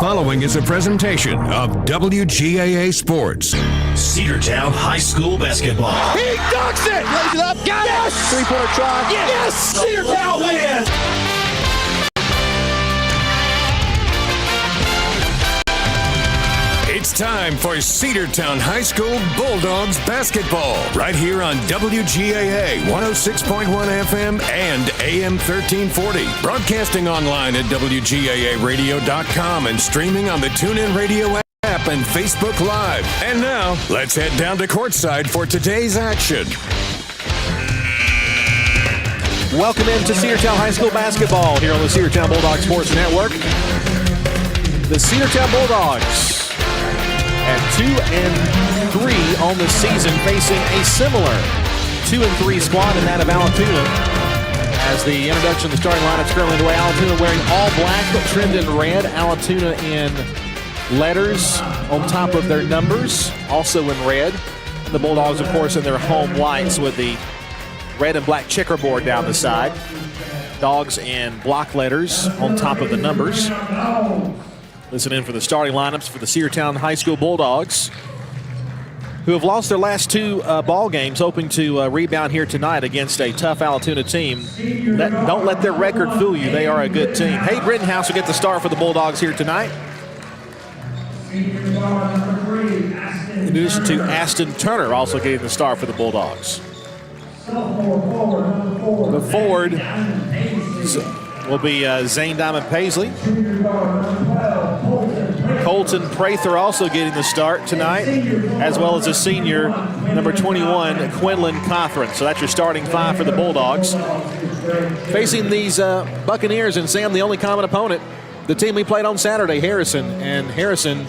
following is a presentation of WGAA Sports. Cedartown High School basketball. He dunks it! Lays it up. Got it! Three-pointer try. Yes! Cedartown wins! It's time for Cedartown High School Bulldogs basketball. Right here on WGAA 106.1 FM and AM 1340. Broadcasting online at WGAAradio.com and streaming on the TuneIn Radio app and Facebook Live. And now, let's head down to courtside for today's action. Welcome into Cedartown High School basketball here on the Cedartown Bulldogs Sports Network. The Cedartown Bulldogs at 2-3 on the season, facing a similar 2-3 squad in that of Allatoona. As the introduction of the starting lineup is currently underway, Allatoona wearing all black but trimmed in red. Allatoona in letters on top of their numbers, also in red. The Bulldogs, of course, in their home whites with the red and black checkerboard down the side. Dogs in block letters on top of the numbers. Listen in for the starting lineups for the Cedartown High School Bulldogs, who have lost their last two ball games, hoping to rebound here tonight against a tough Allatoona team. Don't let their record fool you. They are a good team. Hayden Rittenhouse will get the start for the Bulldogs here tonight, in addition to Aston Turner also getting the start for the Bulldogs. The forward will be Zane Diamond Paisley. Colton Prather also getting the start tonight, as well as a senior, number 21, Quinlan Cothran. So that's your starting five for the Bulldogs. Facing these Buccaneers, and Sam, the only common opponent, the team we played on Saturday, Harrison. And Harrison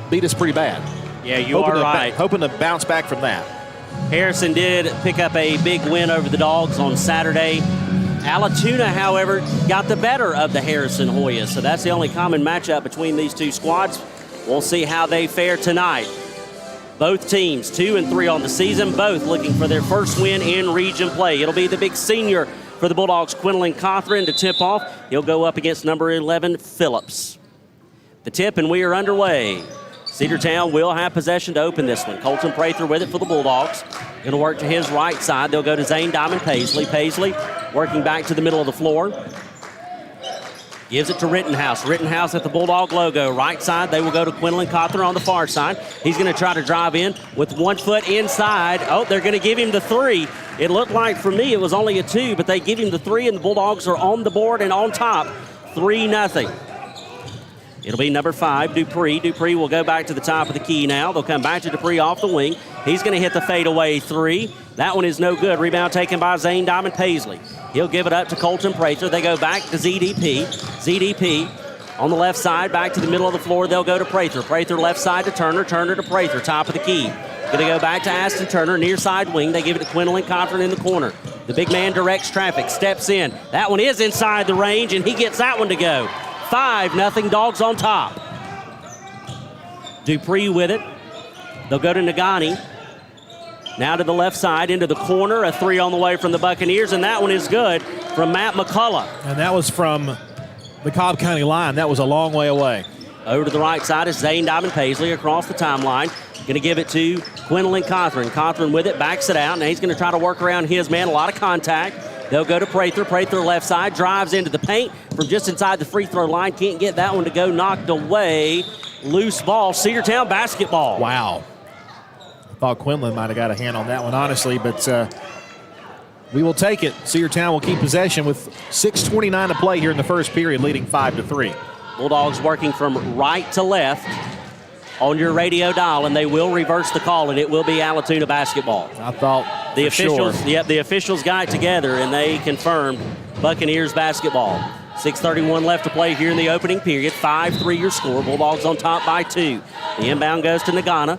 beat us pretty bad. Yeah, you are right. Hoping to bounce back from that. Harrison did pick up a big win over the Dogs on Saturday. Allatoona, however, got the better of the Harrison Hoyas, so that's the only common matchup between these two squads. We'll see how they fare tonight. Both teams 2-3 on the season, both looking for their first win in region play. It'll be the big senior for the Bulldogs, Quinlan Cothran, to tip off. He'll go up against number 11, Phillips. The tip, and we are underway. Cedartown will have possession to open this one. Colton Prather with it for the Bulldogs. Going to work to his right side. They'll go to Zane Diamond Paisley. Paisley working back to the middle of the floor. Gives it to Rittenhouse. Rittenhouse at the Bulldog logo. Right side, they will go to Quinlan Cothran on the far side. He's going to try to drive in with 1 foot inside. Oh, they're going to give him the three. It looked like for me it was only a two, but they give him the three, and the Bulldogs are on the board and on top, 3-0. It'll be number 5, Dupree. Dupree will go back to the top of the key now. They'll come back to Dupree off the wing. He's going to hit the fadeaway three. That one is no good. Rebound taken by Zane Diamond Paisley. He'll give it up to Colton Prather. They go back to ZDP. ZDP on the left side, back to the middle of the floor. They'll go to Prather. Prather left side to Turner. Turner to Prather, top of the key. Going to go back to Aston Turner, near side wing. They give it to Quinlan Cothran in the corner. The big man directs traffic, steps in. That one is inside the range, and he gets that one to go. 5-0, Dogs on top. Dupree with it. They'll go to Nagani. Now to the left side, into the corner. A three on the way from the Buccaneers, and that one is good from Matt McCullough. And that was from the Cobb County line. That was a long way away. Over to the right side is Zane Diamond Paisley across the timeline. Going to give it to Quinlan Cothran. Cothran with it, backs it out. Now he's going to try to work around his man. A lot of contact. They'll go to Prather. Prather left side, drives into the paint from just inside the free throw line. Can't get that one to go. Knocked away. Loose ball. Cedartown basketball. Wow. I thought Quinlan might have got a hand on that one, honestly, but we will take it. Cedartown will keep possession with 6:29 to play here in the first period, leading 5-3. Bulldogs working from right to left on your radio dial, and they will reverse the call, and it will be Allatoona basketball. I thought the officials, sure. Yep, the officials got it together, and they confirmed Buccaneers basketball. 6:31 left to play here in the opening period. 5-3 your score. Bulldogs on top by 2. The inbound goes to Nagana.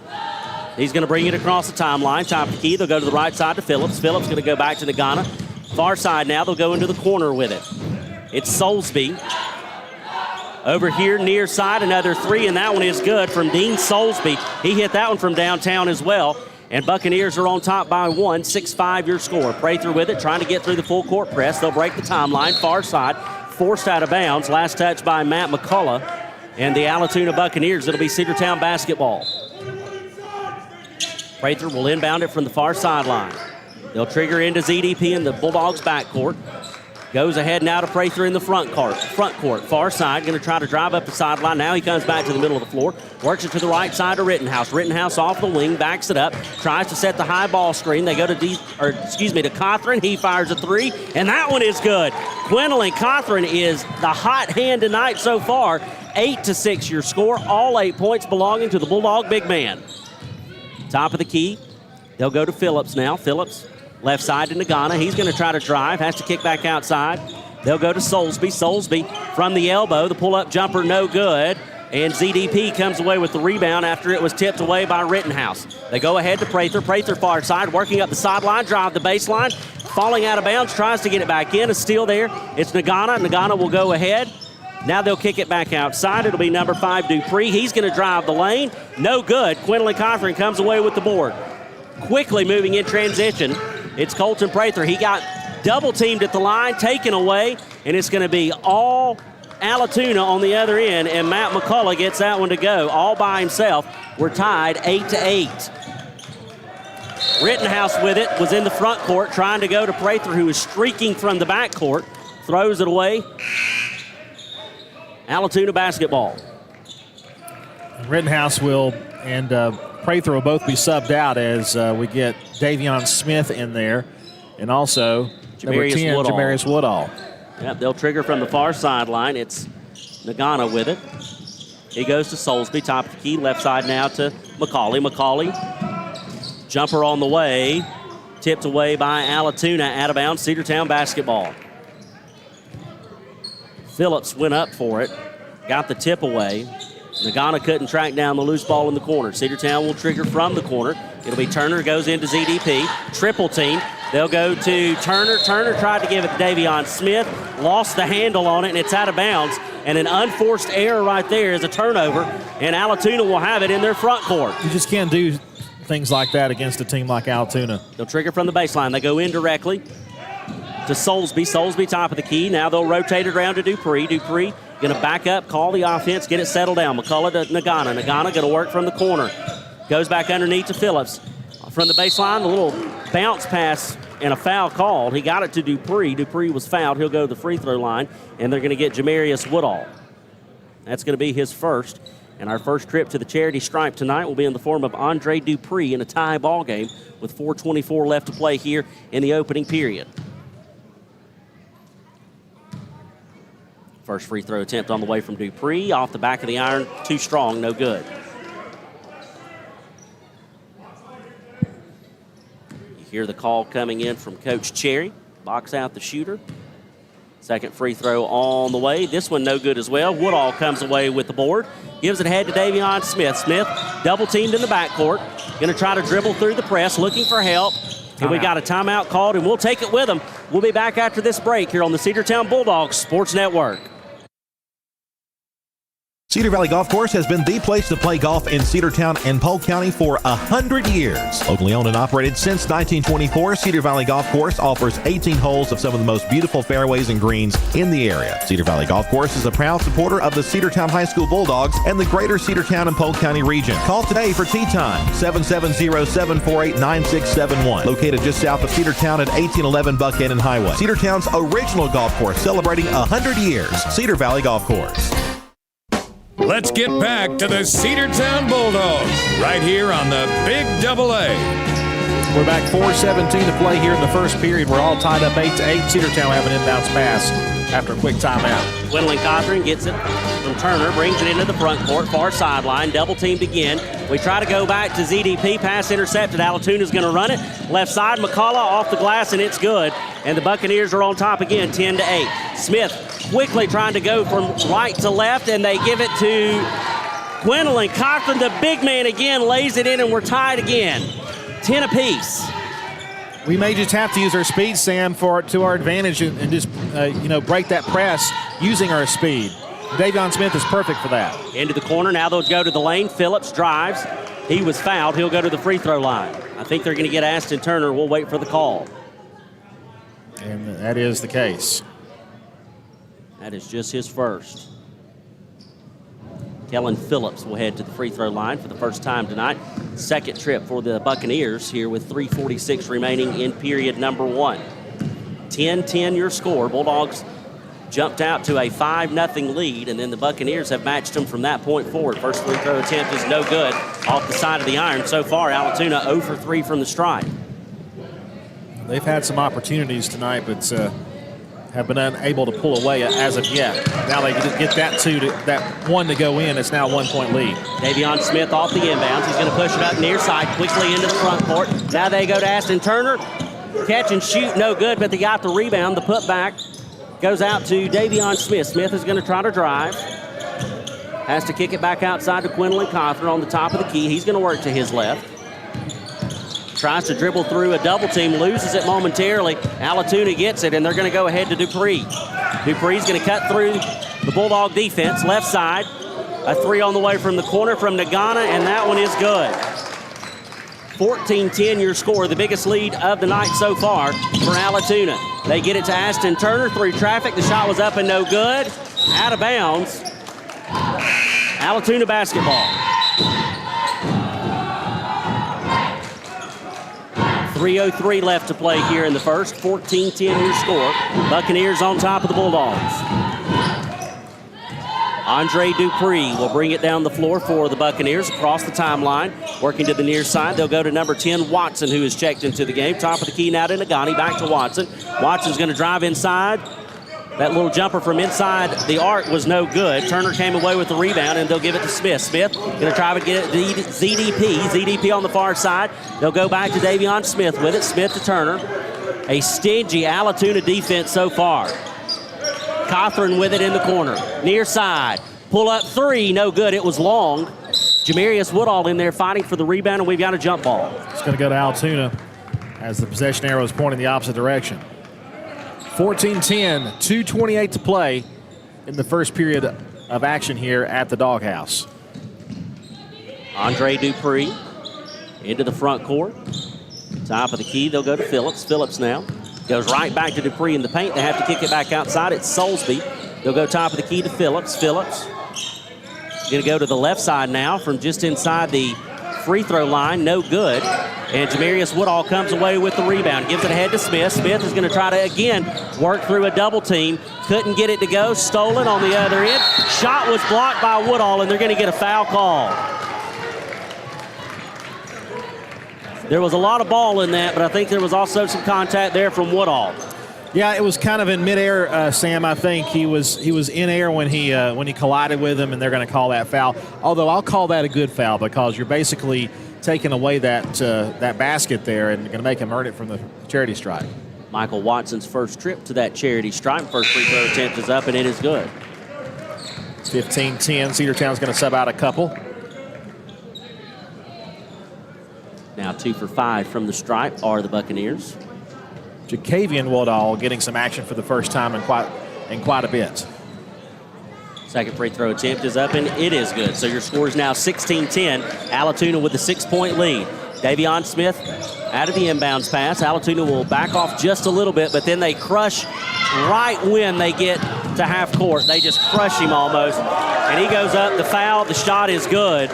He's going to bring it across the timeline. Top of the key. They'll go to the right side to Phillips. Phillips going to go back to Nagana. Far side now. They'll go into the corner with it. It's Soulsby. Over here, near side, another three, and that one is good from Dean Soulsby. He hit that one from downtown as well. And Buccaneers are on top by 1, 6-5 your score. Prather with it, trying to get through the full court press. They'll break the timeline, far side, forced out of bounds. Last touch by Matt McCullough. and the Allatoona Buccaneers. It'll be Cedartown basketball. Prather will inbound it from the far sideline. They'll trigger into ZDP in the Bulldogs backcourt. Goes ahead now to Prather in the front court. Far side, going to try to drive up the sideline. Now he comes back to the middle of the floor. Works it to the right side to Rittenhouse. Rittenhouse off the wing, backs it up. Tries to set the high ball screen. They go to Cothran. He fires a three, and that one is good. Gwendolyn Cothran is the hot hand tonight so far. 8-6 your score. All 8 points belonging to the Bulldog big man. Top of the key. They'll go to Phillips now. Phillips. Left side to Nagana. He's going to try to drive. Has to kick back outside. They'll go to Soulsby. Soulsby from the elbow. The pull-up jumper no good. And ZDP comes away with the rebound after it was tipped away by Rittenhouse. They go ahead to Prather. Prather far side. Working up the sideline. Drive the baseline. Falling out of bounds. Tries to get it back in. A steal there. It's Nagana. Nagana will go ahead. Now they'll kick it back outside. It'll be number 5, Dupree. He's going to drive the lane. No good. Gwendolyn Cothran comes away with the board. Quickly moving in transition. It's Colton Prather. He got double teamed at the line, taken away, and it's going to be all Allatoona on the other end, and Matt McCullough gets that one to go all by himself. We're tied 8-8. Rittenhouse with it, was in the front court trying to go to Prather, who is streaking from the back court, throws it away. Allatoona basketball. Rittenhouse will and Prather will both be subbed out as we get Davion Smith in there, and also number 10, Jamarius Woodall. Yep, they'll trigger from the far sideline. It's Nagana with it. He goes to Soulsby, top of the key, left side now to McCauley. McCauley, jumper on the way, tipped away by Allatoona, out of bounds, Cedartown basketball. Phillips went up for it, got the tip away. Nagana couldn't track down the loose ball in the corner. Cedartown will trigger from the corner. It'll be Turner, goes into ZDP. Triple team. They'll go to Turner. Turner tried to give it to Davion Smith. Lost the handle on it, and it's out of bounds. And an unforced error right there is a turnover. And Allatoona will have it in their front court. You just can't do things like that against a team like Allatoona. They'll trigger from the baseline. They go in directly to Soulsby. Soulsby top of the key. Now they'll rotate it around to Dupree. Dupree going to back up, call the offense, get it settled down. McCullough to Nagana. Nagana going to work from the corner. Goes back underneath to Phillips. From the baseline, a little bounce pass and a foul called. He got it to Dupree. Dupree was fouled. He'll go to the free throw line, and they're going to get Jamarius Woodall. That's going to be his first. And our first trip to the charity stripe tonight will be in the form of Andre Dupree in a tie ball game with 4:24 left to play here in the opening period. First free throw attempt on the way from Dupree. Off the back of the iron, too strong, no good. You hear the call coming in from Coach Cherry. Box out the shooter. Second free throw on the way. This one no good as well. Woodall comes away with the board. Gives it ahead to Davion Smith. Smith double teamed in the backcourt. Going to try to dribble through the press, looking for help. And we got a timeout called, and we'll take it with them. We'll be back after this break here on the Cedartown Bulldogs Sports Network. Cedar Valley Golf Course has been the place to play golf in Cedartown and Polk County for 100 years. Locally owned and operated since 1924, Cedar Valley Golf Course offers 18 holes of some of the most beautiful fairways and greens in the area. Cedar Valley Golf Course is a proud supporter of the Cedartown High School Bulldogs and the greater Cedartown and Polk County region. Call today for tee time, 770-748-9671. Located just south of Cedartown at 1811 Buchanan Highway. Cedartown's original golf course celebrating 100 years. Cedar Valley Golf Course. Let's get back to the Cedartown Bulldogs right here on the Big Double A. We're back 4:17 to play here in the first period. We're all tied up 8-8. Cedartown will have an inbounds pass after a quick timeout. Gwendolyn Cothran gets it from Turner, brings it into the front court, far sideline, double teamed again. We try to go back to ZDP, pass intercepted. Allatoona's going to run it. Left side, McCullough off the glass, and it's good. And the Buccaneers are on top again, 10-8. Smith quickly trying to go from right to left, and they give it to Gwendolyn Cothran. The big man again lays it in, and we're tied again. 10 apiece. We may just have to use our speed, Sam, to our advantage and just break that press using our speed. Davion Smith is perfect for that. Into the corner. Now they'll go to the lane. Phillips drives. He was fouled. He'll go to the free throw line. I think they're going to get Aston Turner. We'll wait for the call. And that is the case. That is just his first. Kellen Phillips will head to the free throw line for the first time tonight. Second trip for the Buccaneers here with 3:46 remaining in period number 1. 10-10 your score. Bulldogs jumped out to a 5-0 lead, and then the Buccaneers have matched them from that point forward. First free throw attempt is no good off the side of the iron. So far, Allatoona 0 for 3 from the stripe. They've had some opportunities tonight, but have been unable to pull away as of yet. Now they get that one to go in. It's now a 1-point lead. Davion Smith off the inbounds. He's going to push it up near side quickly into the front court. Now they go to Ashton Turner. Catch and shoot, no good, but they got the rebound. The putback goes out to Davion Smith. Smith is going to try to drive. Has to kick it back outside to Quinlan Cawthorn on the top of the key. He's going to work to his left. Tries to dribble through a double team, loses it momentarily. Allatoona gets it, and they're going to go ahead to Dupree. Dupree's going to cut through the Bulldog defense, left side. A three on the way from the corner from Nagana, and that one is good. 14-10 your score, the biggest lead of the night so far for Allatoona. They get it to Ashton Turner through traffic. The shot was up and no good. Out of bounds. Allatoona basketball. 3:03 left to play here in the first. 14-10 your score. Buccaneers on top of the Bulldogs. Andre Dupree will bring it down the floor for the Buccaneers across the timeline. Working to the near side, they'll go to number 10, Watson, who is checked into the game. Top of the key now to Nagani, back to Watson. Watson's going to drive inside. That little jumper from inside the arc was no good. Turner came away with the rebound, and they'll give it to Smith. Smith going to try to get it to ZDP. ZDP on the far side. They'll go back to Davion Smith with it. Smith to Turner. A stingy Allatoona defense so far. Cawthorn with it in the corner. Near side. Pull up three. No good. It was long. Jamarius Woodall in there fighting for the rebound, and we've got a jump ball. It's going to go to Allatoona as the possession arrow is pointing the opposite direction. 14-10, 2:28 to play in the first period of action here at the Doghouse. Andre Dupree into the front court. Top of the key, they'll go to Phillips. Phillips now goes right back to Dupree in the paint. They have to kick it back outside. It's Soulsby. They'll go top of the key to Phillips. Phillips going to go to the left side now from just inside the free throw line. No good. And Jamarius Woodall comes away with the rebound. Gives it ahead to Smith. Smith is going to try to, again, work through a double team. Couldn't get it to go. Stolen on the other end. Shot was blocked by Woodall, and they're going to get a foul call. There was a lot of ball in that, but I think there was also some contact there from Woodall. Yeah, it was kind of in midair, Sam. I think he was in air when he collided with him, and they're going to call that foul. Although I'll call that a good foul because you're basically taking away that basket there and going to make him earn it from the charity stripe. Michael Watson's first trip to that charity stripe. First free throw attempt is up, and it is good. 15-10. Cedartown's going to sub out a couple. Now 2 for 5 from the stripe are the Buccaneers. Jacavian Woodall getting some action for the first time in quite a bit. Second free throw attempt is up, and it is good. So your score is now 16-10. Allatoona with the 6-point lead. Davion Smith out of the inbounds pass. Allatoona will back off just a little bit, but then they crush right when they get to half court. They just crush him almost. And he goes up, the foul, the shot is good.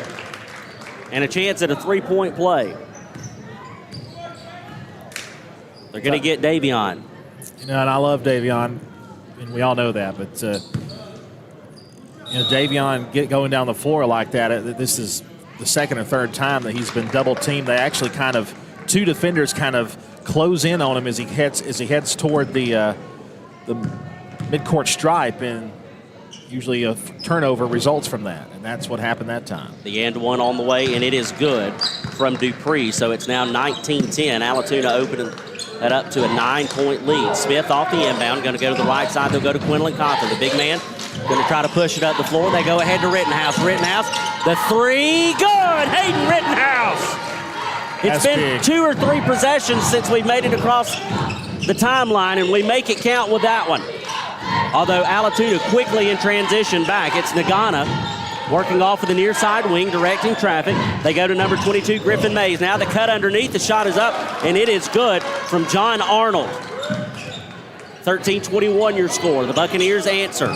And a chance at a 3-point play. They're going to get Davion. You know, and I love Davion, and we all know that, but Davion going down the floor like that, this is the second or third time that he's been double teamed. They actually two defenders kind of close in on him as he heads toward the midcourt stripe, and usually a turnover results from that, and that's what happened that time. The and one on the way, and it is good from Dupree, so it's now 19-10. Allatoona opening that up to a 9-point lead. Smith off the inbound, going to go to the right side. They'll go to Quinlan Cawthorn, the big man. Going to try to push it up the floor. They go ahead to Rittenhouse. Rittenhouse, the three, good! Hayden Rittenhouse! It's been big. 2 or 3 possessions since we've made it across the timeline, and we make it count with that one. Although Allatoona quickly in transition back. It's Nagana working off of the near side wing, directing traffic. They go to number 22, Griffin Mays. Now the cut underneath. The shot is up, and it is good from John Arnold. 13-21 your score. The Buccaneers answer.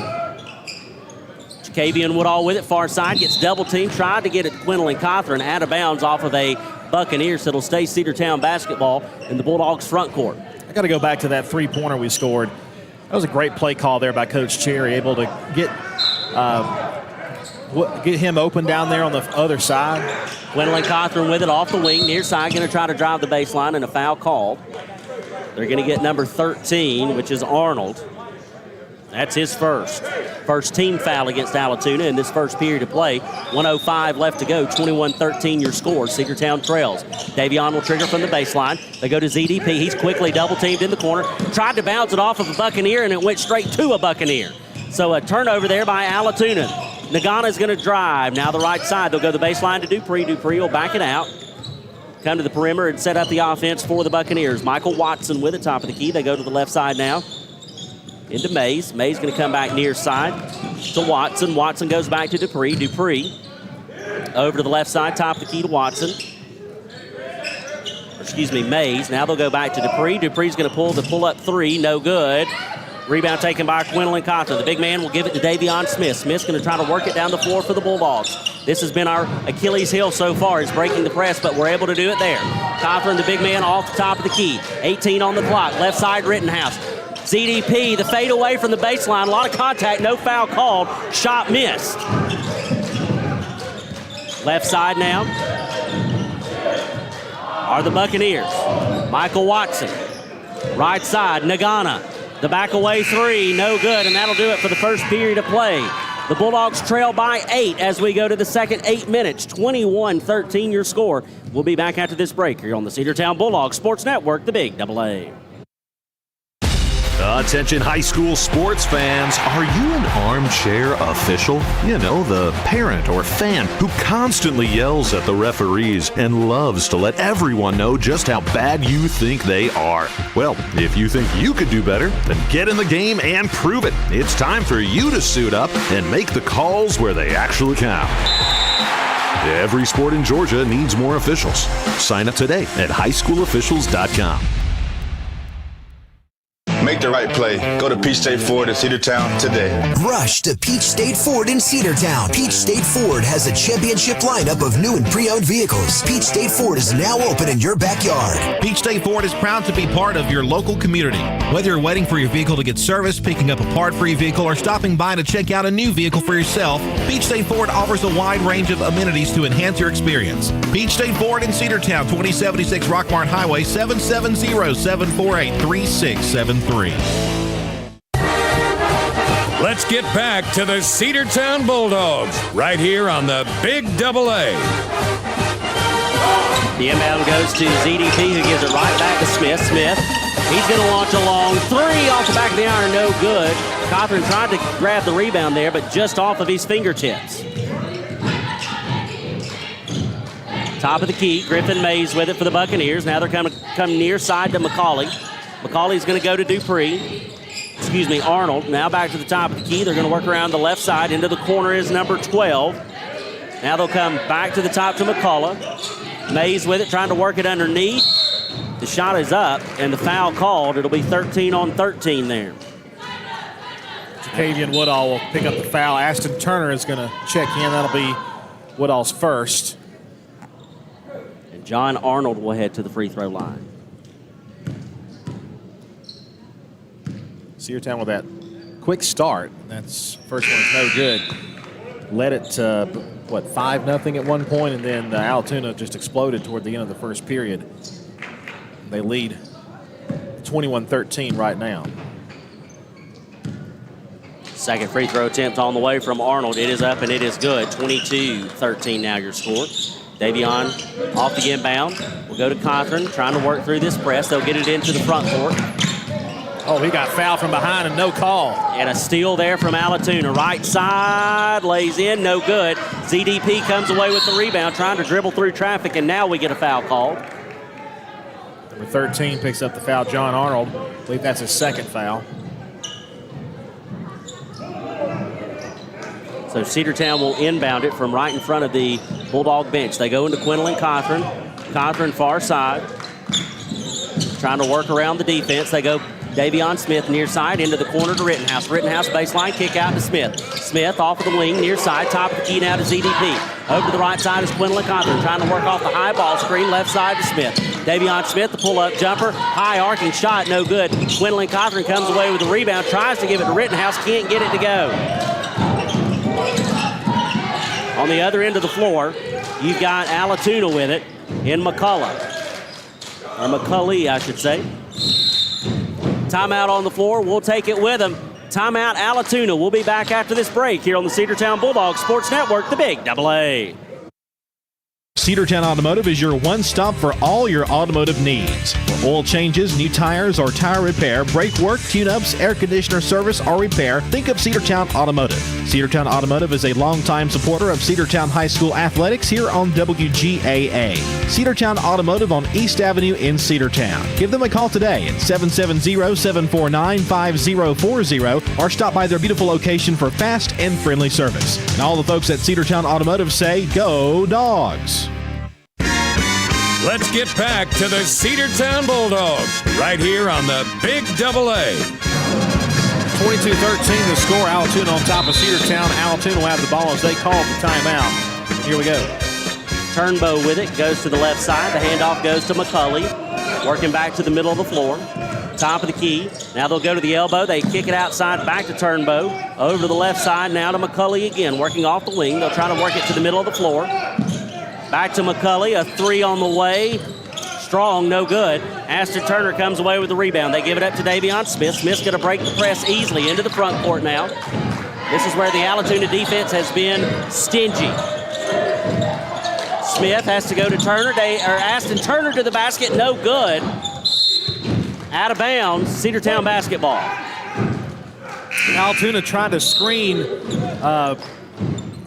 Jacavian Woodall with it, far side, gets double teamed, tried to get it Quinlan Cothran out of bounds off of a Buccaneers. So it'll stay Cedartown basketball in the Bulldogs front court. I got to go back to that three-pointer we scored. That was a great play call there by Coach Cherry, able to get him open down there on the other side. Quinlan Cothran with it off the wing, near side, going to try to drive the baseline, and a foul called. They're going to get number 13, which is Arnold. That's his first team foul against Allatoona in this first period of play. 1:05 left to go, 21-13 your score. Cedartown trails. Davion will trigger from the baseline. They go to ZDP. He's quickly double-teamed in the corner. Tried to bounce it off of a Buccaneer, and it went straight to a Buccaneer. So a turnover there by Allatoona. Nagana's going to drive. Now the right side. They'll go the baseline to Dupree. Dupree will back it out. Come to the perimeter and set up the offense for the Buccaneers. Michael Watson with the top of the key. They go to the left side now. Into Mays. Mays going to come back near side to Watson. Watson goes back to Dupree. Dupree over to the left side, top of the key to Watson. Excuse me, Mays. Now they'll go back to Dupree. Dupree's going to pull the pull-up three. No good. Rebound taken by Quinlan Cothran. The big man will give it to Davion Smith. Smith's going to try to work it down the floor for the Bulldogs. This has been our Achilles heel so far, is breaking the press, but we're able to do it there. Cothran, the big man, off the top of the key. 18 on the clock. Left side, Rittenhouse. ZDP, the fade away from the baseline. A lot of contact, no foul called. Shot missed. Left side now are the Buccaneers. Michael Watson. Right side, Nagana. The back away three, no good, and that'll do it for the first period of play. The Bulldogs trail by 8 as we go to the second 8 minutes. 21-13 your score. We'll be back after this break here on the Cedartown Bulldogs Sports Network, the Big AA. Attention high school sports fans, are you an armchair official? You know, the parent or fan who constantly yells at the referees and loves to let everyone know just how bad you think they are. Well, if you think you could do better, then get in the game and prove it. It's time for you to suit up and make the calls where they actually count. Every sport in Georgia needs more officials. Sign up today at highschoolofficials.com. Make the right play. Go to Peach State Ford in Cedartown today. Rush to Peach State Ford in Cedartown. Peach State Ford has a championship lineup of new and pre-owned vehicles. Peach State Ford is now open in your backyard. Peach State Ford is proud to be part of your local community. Whether you're waiting for your vehicle to get serviced, picking up a part for your vehicle, or stopping by to check out a new vehicle for yourself, Peach State Ford offers a wide range of amenities to enhance your experience. Peach State Ford in Cedartown, 2076 Rockmart Highway, 770-748-3673. Let's get back to the Cedartown Bulldogs right here on the Big AA. The inbound goes to ZDP, who gives it right back to Smith. Smith, he's going to launch a long three off the back of the iron, no good. Cothran tried to grab the rebound there, but just off of his fingertips. Top of the key, Griffin Mays with it for the Buccaneers. Now they're coming near side to McCauley. McCauley's going to go to Dupree. Arnold. Now back to the top of the key. They're going to work around the left side. Into the corner is number 12. Now they'll come back to the top to McCullough. Mays with it, trying to work it underneath. The shot is up, and the foul called. It'll be 13 on 13 there. Jacavian Woodall will pick up the foul. Ashton Turner is going to check in. That'll be Woodall's first. And John Arnold will head to the free throw line. Cedartown with that quick start. That's first one is no good. Led it to, 5-0 at one point, and then Allatoona just exploded toward the end of the first period. They lead 21-13 right now. Second free throw attempt on the way from Arnold. It is up and it is good. 22-13 now your score. Davion off the inbound. Will go to Cothran, trying to work through this press. They'll get it into the front court. Oh, he got fouled from behind and no call. And a steal there from Allatoona. Right side, lays in, no good. ZDP comes away with the rebound, trying to dribble through traffic, and now we get a foul called. Number 13 picks up the foul, John Arnold. I believe that's his second foul. So Cedartown will inbound it from right in front of the Bulldog bench. They go into Quinlan Cothran. Cothran far side, trying to work around the defense. They go Davion Smith near side into the corner to Rittenhouse. Rittenhouse baseline kick out to Smith. Smith off of the wing near side. Top of the key now to ZDP. Over to the right side is Quinlan Cothran trying to work off the high ball screen. Left side to Smith. Davion Smith, the pull-up jumper. High arcing shot, no good. Quinlan Cothran comes away with the rebound. Tries to give it to Rittenhouse. Can't get it to go. On the other end of the floor, you've got Allatoona with it in McCullough. Or McCulley, I should say. Timeout on the floor. We'll take it with them. Timeout, Allatoona. We'll be back after this break here on the Cedartown Bulldogs Sports Network, the Big AA. Cedartown Automotive is your one-stop for all your automotive needs. For oil changes, new tires, or tire repair, brake work, tune-ups, air conditioner service, or repair, think of Cedartown Automotive. Cedartown Automotive is a longtime supporter of Cedartown High School athletics here on WGAA. Cedartown Automotive on East Avenue in Cedartown. Give them a call today at 770-749-5040 or stop by their beautiful location for fast and friendly service. And all the folks at Cedartown Automotive say, go Dogs! Let's get back to the Cedartown Bulldogs right here on the Big AA. 22-13 the score. Allatoona on top of Cedartown. Allatoona will have the ball as they call the timeout. Here we go. Turnbow with it, goes to the left side. The handoff goes to McCulley. Working back to the middle of the floor. Top of the key. Now they'll go to the elbow. They kick it outside back to Turnbow. Over to the left side now to McCulley again. Working off the wing. They'll try to work it to the middle of the floor. Back to McCulley, a three on the way. Strong, no good. Aston Turner comes away with the rebound. They give it up to Davion Smith. Smith's going to break the press easily into the front court now. This is where the Allatoona defense has been stingy. Smith has to go to Turner. Aston Turner to the basket, no good. Out of bounds, Cedartown basketball. Allatoona trying to screen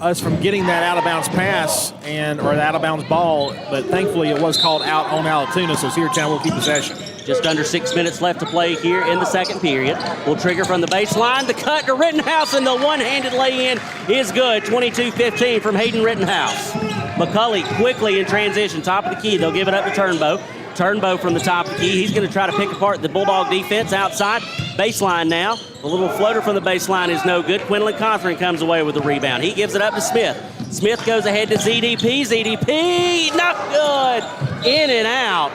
us from getting that out-of-bounds pass or the out-of-bounds ball, but thankfully it was called out on Allatoona, so Cedartown will keep possession. Just under 6 minutes left to play here in the second period. Will trigger from the baseline. The cut to Rittenhouse, and the one-handed lay-in is good. 22-15 from Hayden Rittenhouse. McCulley quickly in transition. Top of the key. They'll give it up to Turnbow. Turnbow from the top of the key. He's going to try to pick apart the Bulldog defense outside. Baseline now. A little floater from the baseline is no good. Quinlan Cothran comes away with the rebound. He gives it up to Smith. Smith goes ahead to ZDP. ZDP, not good. In and out.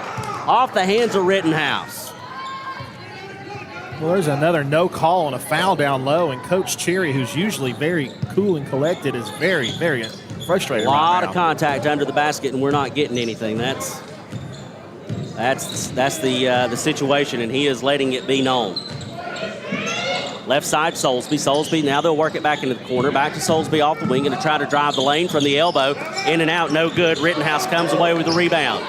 Off the hands of Rittenhouse. Well, there's another no call and a foul down low, and Coach Cherry, who's usually very cool and collected, is very, very frustrated right now. A lot of contact under the basket, and we're not getting anything. That's the situation, and he is letting it be known. Left side, Soulsby. Now they'll work it back into the corner. Back to Soulsby off the wing, going to try to drive the lane from the elbow. In and out, no good. Rittenhouse comes away with the rebound.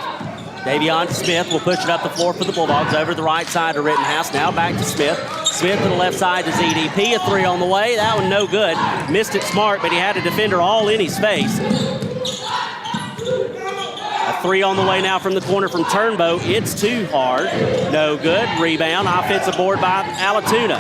Davion Smith will push it up the floor for the Bulldogs. Over the right side to Rittenhouse. Now back to Smith. Smith to the left side to ZDP. A three on the way. That one no good. Missed it smart, but he had a defender all in his face. A three on the way now from the corner from Turnbow. It's too hard. No good. Rebound. Offensive board by Allatoona.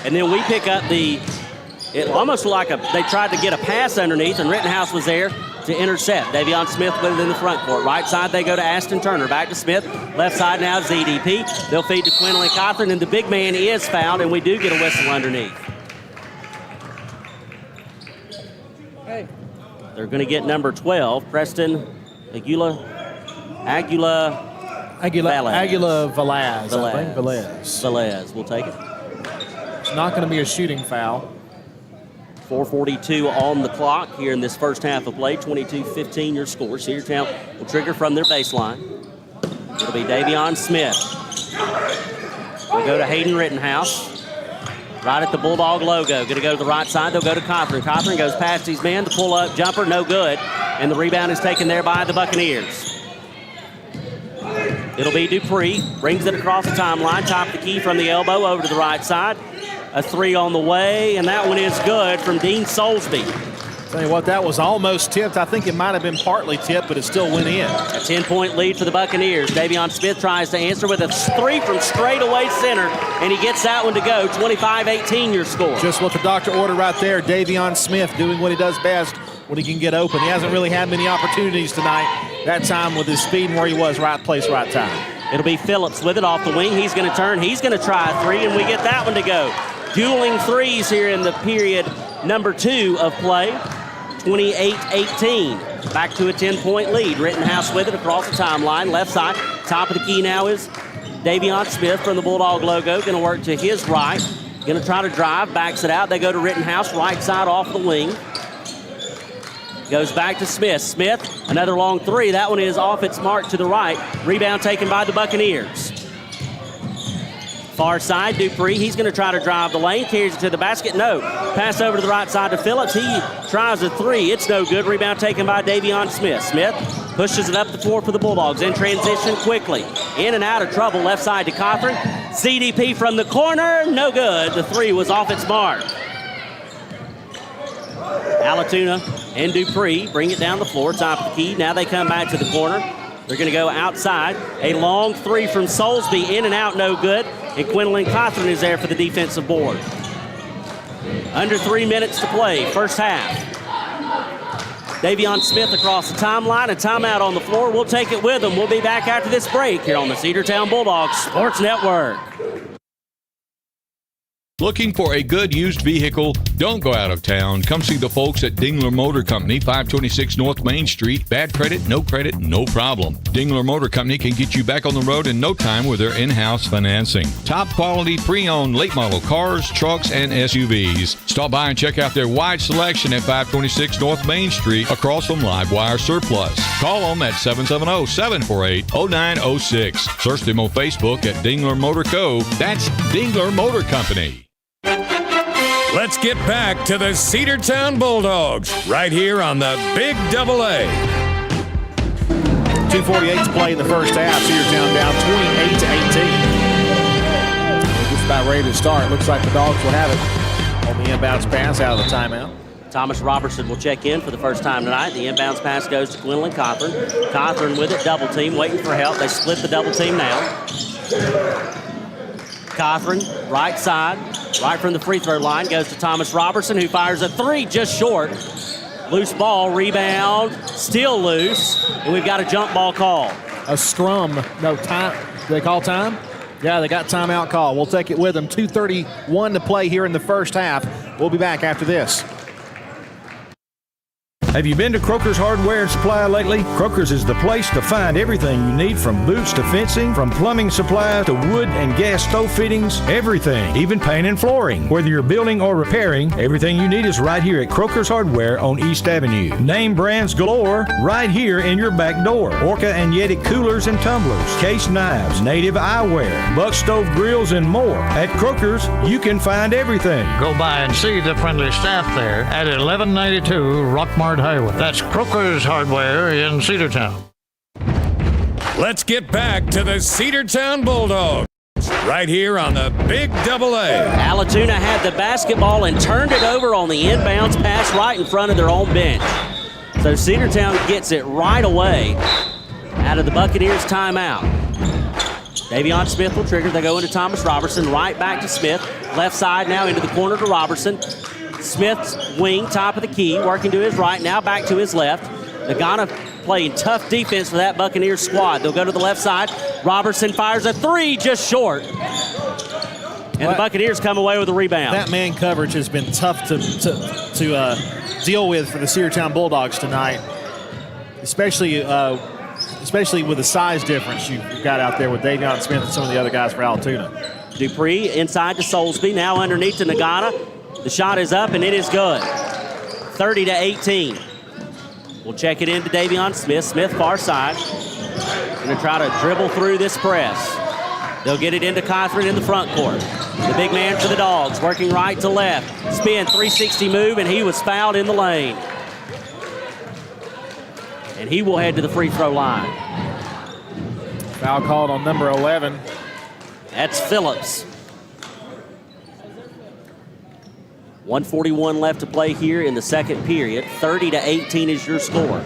And then we pick up it almost like they tried to get a pass underneath, and Rittenhouse was there to intercept. Davion Smith with it in the front court. Right side, they go to Aston Turner. Back to Smith. Left side now, ZDP. They'll feed to Quinlan Cothran, and the big man is fouled, and we do get a whistle underneath. Hey. They're going to get number 12, Preston Aguila Velez. We'll take it. It's not going to be a shooting foul. 4:42 on the clock here in this first half of play. 22-15 your score. Cedartown will trigger from their baseline. It'll be Davion Smith. We'll go to Hayden Rittenhouse. Right at the Bulldog logo. Going to go to the right side. They'll go to Cothran. Cothran goes past his man. The pull-up jumper, no good. And the rebound is taken there by the Buccaneers. It'll be Dupree. Brings it across the timeline. Top the key from the elbow over to the right side. A three on the way, and that one is good from Dean Soulsby. Tell you what, that was almost tipped. I think it might have been partly tipped, but it still went in. A 10-point lead for the Buccaneers. Davion Smith tries to answer with a three from straight away center, and he gets that one to go. 25-18 your score. Just what the doctor ordered right there. Davion Smith doing what he does best when he can get open. He hasn't really had many opportunities tonight. That time with his speed and where he was, right place, right time. It'll be Phillips with it off the wing. He's going to turn. He's going to try a three, and we get that one to go. Dueling threes here in the period number 2 of play. 28-18. Back to a 10-point lead. Rittenhouse with it across the timeline. Left side. Top of the key now is Davion Smith from the Bulldog logo. Going to work to his right. Going to try to drive. Backs it out. They go to Rittenhouse. Right side off the wing. Goes back to Smith. Smith, another long three. That one is off its mark to the right. Rebound taken by the Buccaneers. Far side, Dupree. He's going to try to drive the lane. Carries it to the basket. No. Pass over to the right side to Phillips. He tries a three. It's no good. Rebound taken by Davion Smith. Smith pushes it up the floor for the Bulldogs. In transition quickly. In and out of trouble. Left side to Cothran. CDP from the corner. No good. The three was off its mark. Allatoona and Dupree bring it down the floor. Top of the key. Now they come back to the corner. They're going to go outside. A long three from Soulsby. In and out. No good. And Quinlan Cothran is there for the defensive board. Under 3 minutes to play, first half. Davion Smith across the timeline, a timeout on the floor. We'll take it with him. We'll be back after this break here on the Cedartown Bulldogs Sports Network. Looking for a good used vehicle? Don't go out of town. Come see the folks at Dingler Motor Company, 526 North Main Street. Bad credit, no problem. Dingler Motor Company can get you back on the road in no time with their in-house financing. Top quality pre-owned late model cars, trucks, and SUVs. Stop by and check out their wide selection at 526 North Main Street across from Livewire Surplus. Call them at 770-748-0906. Search them on Facebook at Dingler Motor Co. That's Dingler Motor Company. Let's get back to the Cedartown Bulldogs right here on the Big Double A. 2:48 to play in the first half. Cedartown down 28-18. Just about ready to start. Looks like the Dogs will have it on the inbounds pass out of the timeout. Thomas Robertson will check in for the first time tonight. The inbounds pass goes to Quinlan Cothran. Cothran with it, double team, waiting for help. They split the double team now. Cothran, right side, right from the free throw line, goes to Thomas Robertson, who fires a three just short. Loose ball, rebound, still loose, and we've got a jump ball call. A scrum, no time. Do they call time? Yeah, they got timeout call. We'll take it with them. 2:31 to play here in the first half. We'll be back after this. Have you been to Croker's Hardware and Supply lately? Croker's is the place to find everything you need, from boots to fencing, from plumbing supplies to wood and gas stove fittings, everything, even paint and flooring. Whether you're building or repairing, everything you need is right here at Croker's Hardware on East Avenue. Name brands galore right here in your back door. Orca and Yeti coolers and tumblers, case knives, native eyewear, buck stove grills, and more. At Croker's, you can find everything. Go by and see the friendly staff there at 1192 Rockmart Highway. That's Croker's Hardware in Cedartown. Let's get back to the Cedartown Bulldogs right here on the Big Double A. Allatoona had the basketball and turned it over on the inbounds pass right in front of their own bench. So Cedartown gets it right away out of the Buccaneers timeout. Davion Smith will trigger. They go into Thomas Robertson, right back to Smith. Left side now into the corner to Robertson. Smith's wing, top of the key, working to his right, now back to his left. Nagana playing tough defense for that Buccaneers squad. They'll go to the left side. Robertson fires a three, just short. And the Buccaneers come away with a rebound. That man coverage has been tough to deal with for the Cedartown Bulldogs tonight, especially with the size difference you've got out there with Davion Smith and some of the other guys for Allatoona. Dupree inside to Soulsby, now underneath to Nagana. The shot is up, and it is good. 30-18. We'll check it into Davion Smith. Smith far side. Going to try to dribble through this press. They'll get it into Cothran in the front court. The big man for the Dogs, working right to left. Spin, 360 move, and he was fouled in the lane. And he will head to the free throw line. Foul called on number 11. That's Phillips. 1:41 left to play here in the second period. 30-18 is your score.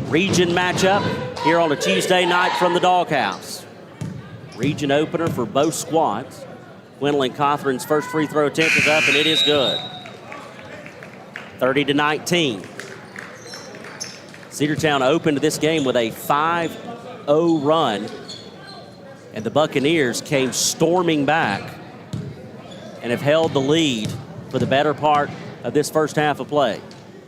Region matchup here on a Tuesday night from the Doghouse. Region opener for both squads. Quinlan Cothran's first free throw attempt is up, and it is good. 30-19. Cedartown opened this game with a 5-0 run And the Buccaneers came storming back and have held the lead for the better part of this first half of play.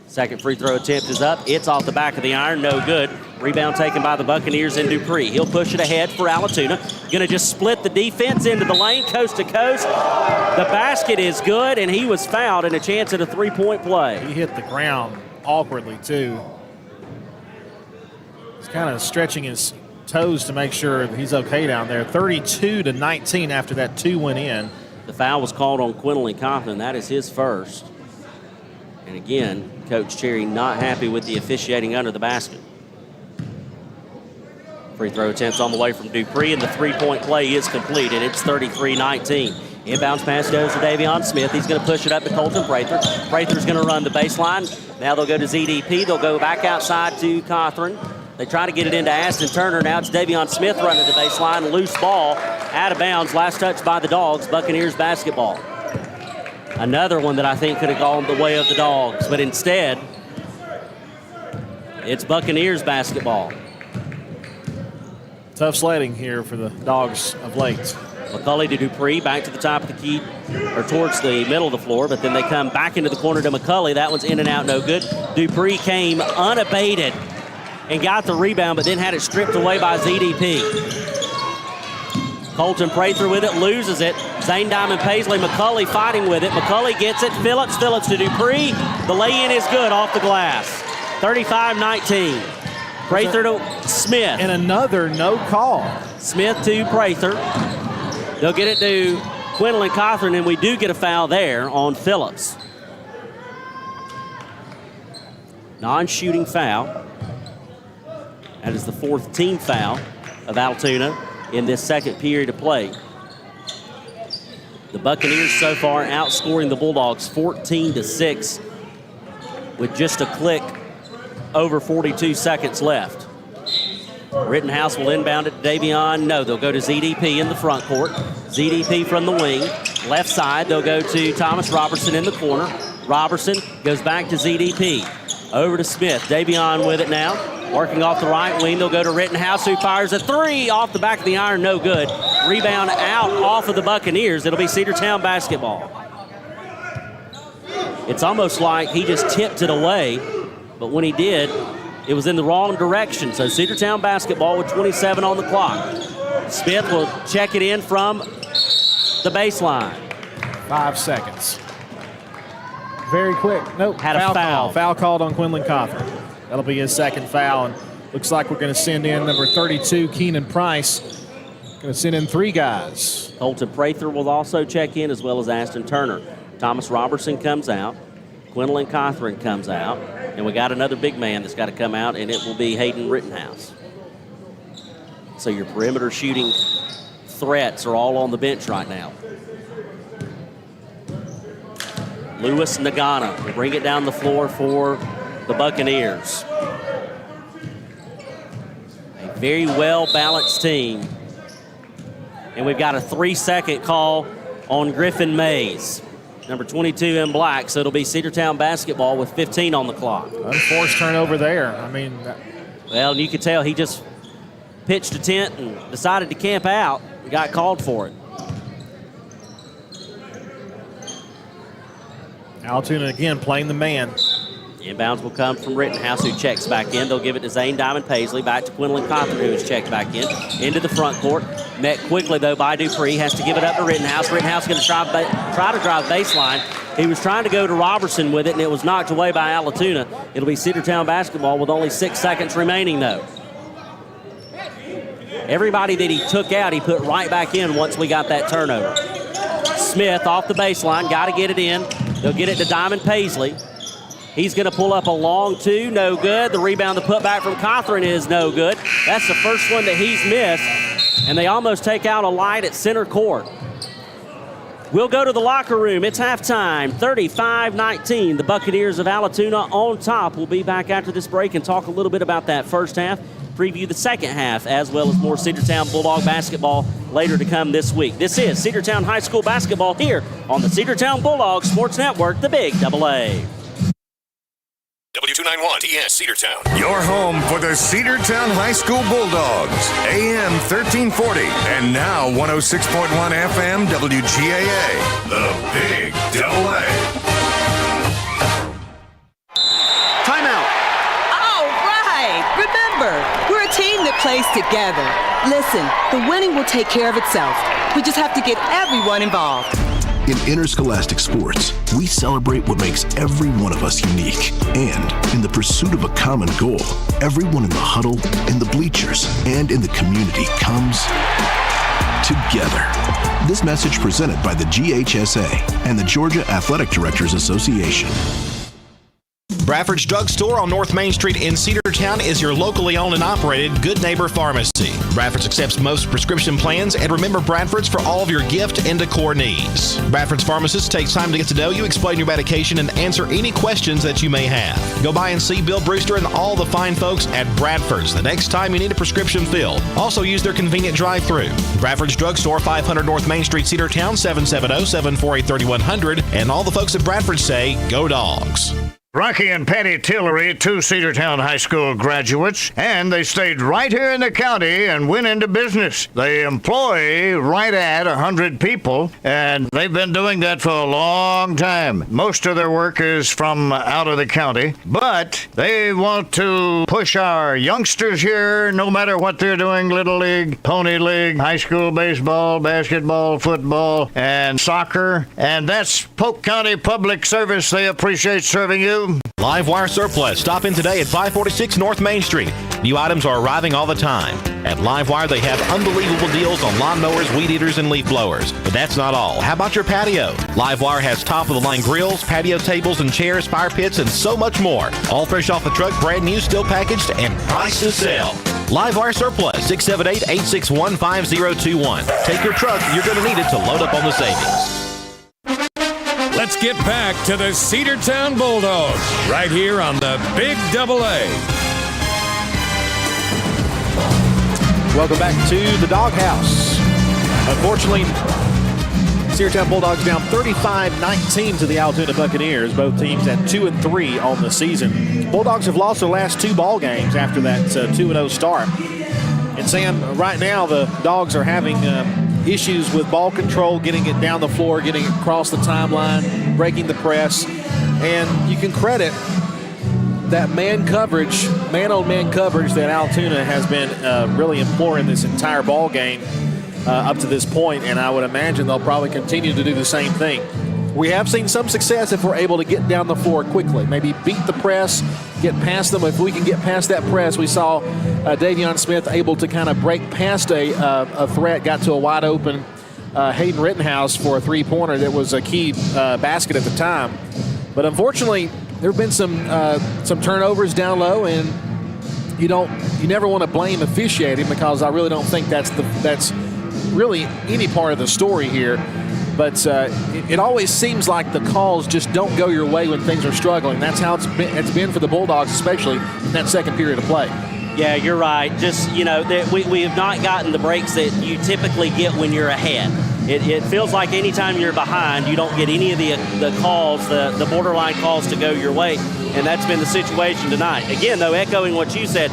Second free throw attempt is up. It's off the back of the iron, no good. Rebound taken by the Buccaneers in Dupree. He'll push it ahead for Allatoona. Going to just split the defense into the lane, coast to coast. The basket is good, and he was fouled, and a chance at a three-point play. He hit the ground awkwardly, too. He's kind of stretching his toes to make sure he's okay down there. 32-19 after that 2 went in. The foul was called on Quinlan Coughlin. That is his first. And again, Coach Cherry not happy with the officiating under the basket. Free throw attempts on the way from Dupree, and the three-point play is completed. It's 33-19. Inbounds pass goes to Davion Smith. He's going to push it up to Colton Prather. Prather's going to run the baseline. Now they'll go to ZDP. They'll go back outside to Cothran. They try to get it into Aston Turner. Now it's Davion Smith running the baseline. Loose ball, out of bounds. Last touch by the Dogs. Buccaneers basketball. Another one that I think could have gone the way of the Dogs, but instead, it's Buccaneers basketball. Tough sledding here for the Dogs of late. McCulley to Dupree, back to the top of the key, or towards the middle of the floor, but then they come back into the corner to McCulley. That one's in and out, no good. Dupree came unabated and got the rebound, but then had it stripped away by ZDP. Colton Prather with it, loses it. Zane Diamond Paisley, McCulley fighting with it. McCulley gets it. Phillips to Dupree. The lay-in is good off the glass. 35-19. Prather to Smith. And another no call. Smith to Prather. They'll get it to Quinlan Cothran, and we do get a foul there on Phillips. Non-shooting foul. That is the fourth team foul of Allatoona in this second period of play. The Buccaneers so far outscoring the Bulldogs 14-6 with just a click over 42 seconds left. Rittenhouse will inbound it to Davion. No, they'll go to ZDP in the front court. ZDP from the wing. Left side, they'll go to Thomas Robertson in the corner. Robertson goes back to ZDP. Over to Smith. Davion with it now. Working off the right wing, they'll go to Rittenhouse, who fires a three off the back of the iron, no good. Rebound out off of the Buccaneers. It'll be Cedartown basketball. It's almost like he just tipped it away, but when he did, it was in the wrong direction. So Cedartown basketball with 27 on the clock. Smith will check it in from the baseline. 5 seconds. Very quick. Nope. Had a foul. Foul called on Quinlan Cothran. That'll be his second foul. And looks like we're going to send in number 32, Keenan Price. Going to send in 3 guys. Colton Prather will also check in, as well as Aston Turner. Thomas Robertson comes out. Quinlan Cothran comes out. And we got another big man that's got to come out, and it will be Hayden Rittenhouse. So your perimeter shooting threats are all on the bench right now. Lewis Nagana will bring it down the floor for the Buccaneers. A very well-balanced team. And we've got a 3-second call on Griffin Mays, number 22 in black. So it'll be Cedartown basketball with 15 on the clock. Unforced turnover there. I mean, well, you could tell he just pitched a tent and decided to camp out and got called for it. Allatoona again playing the man. Inbounds will come from Rittenhouse, who checks back in. They'll give it to Zane Diamond Paisley, back to Quinlan Cothran, who is checked back in. Into the front court. Met quickly, though, by Dupree. Has to give it up to Rittenhouse. Rittenhouse going to try to drive baseline. He was trying to go to Robertson with it, and it was knocked away by Allatoona. It'll be Cedartown basketball with only 6 seconds remaining, though. Everybody that he took out, he put right back in once we got that turnover. Smith off the baseline. Got to get it in. They'll get it to Diamond Paisley. He's going to pull up a long 2, no good. The rebound, the putback from Cothran is no good. That's the first one that he's missed, and they almost take out a light at center court. We'll go to the locker room. It's halftime, 35-19. The Buccaneers of Allatoona on top. We'll be back after this break and talk a little bit about that first half, preview the second half, as well as more Cedartown Bulldog basketball later to come this week. This is Cedartown High School basketball here on the Cedartown Bulldogs Sports Network, the Big AA. W291 TS Cedartown. Your home for the Cedartown High School Bulldogs. AM 1340 and now 106.1 FM WGAA. The Big Double A. Timeout. All right. Remember, we're a team that plays together. Listen, the winning will take care of itself. We just have to get everyone involved. In interscholastic sports, we celebrate what makes every one of us unique. And in the pursuit of a common goal, everyone in the huddle, in the bleachers, and in the community comes together. This message presented by the GHSA and the Georgia Athletic Directors Association. Bradford's Drug Store on North Main Street in Cedartown is your locally owned and operated Good Neighbor Pharmacy. Bradford's accepts most prescription plans, and remember Bradford's for all of your gift and decor needs. Bradford's pharmacist takes time to get to know you, explain your medication, and answer any questions that you may have. Go by and see Bill Brewster and all the fine folks at Bradford's the next time you need a prescription filled. Also use their convenient drive-thru. Bradford's Drug Store, 500 North Main Street, Cedartown, 770-748-3100. And all the folks at Bradford say, go Dogs. Rocky and Patty Tillery, two Cedartown High School graduates, and they stayed right here in the county and went into business. They employ right at 100 people, and they've been doing that for a long time. Most of their work is from out of the county, but they want to push our youngsters here, no matter what they're doing, Little League, Pony League, high school baseball, basketball, football, and soccer, and that's Polk County Public Service. They appreciate serving you. Livewire Surplus. Stop in today at 546 North Main Street. New items are arriving all the time. At Livewire, they have unbelievable deals on lawnmowers, weed eaters, and leaf blowers. But that's not all. How about your patio? Livewire has top-of-the-line grills, patio tables and chairs, fire pits, and so much more. All fresh off the truck, brand new, still packaged, and priced to sell. Livewire Surplus, 678-861-5021. Take your truck. You're going to need it to load up on the savings. Let's get back to the Cedartown Bulldogs right here on the Big Double A. Welcome back to the Doghouse. Unfortunately, Cedartown Bulldogs down 35-19 to the Allatoona Buccaneers. Both teams at 2-3 on the season. Bulldogs have lost their last two ball games after that 2-0 start. And Sam, right now the Dogs are having issues with ball control, getting it down the floor, getting it across the timeline, breaking the press. And you can credit that man-on-man coverage that Allatoona has been really employing this entire ball game up to this point, and I would imagine they'll probably continue to do the same thing. We have seen some success if we're able to get down the floor quickly, maybe beat the press, get past them. If we can get past that press, we saw Davion Smith able to kind of break past a threat, got to a wide open Hayden Rittenhouse for a three-pointer that was a key basket at the time. But unfortunately, there have been some turnovers down low, and you never want to blame officiating, because I really don't think that's really any part of the story here. But it always seems like the calls just don't go your way when things are struggling. That's how it's been for the Bulldogs, especially in that second period of play. Yeah, you're right. Just, we have not gotten the breaks that you typically get when you're ahead. It feels like anytime you're behind, you don't get any of the calls, the borderline calls to go your way, and that's been the situation tonight. Again, though, echoing what you said,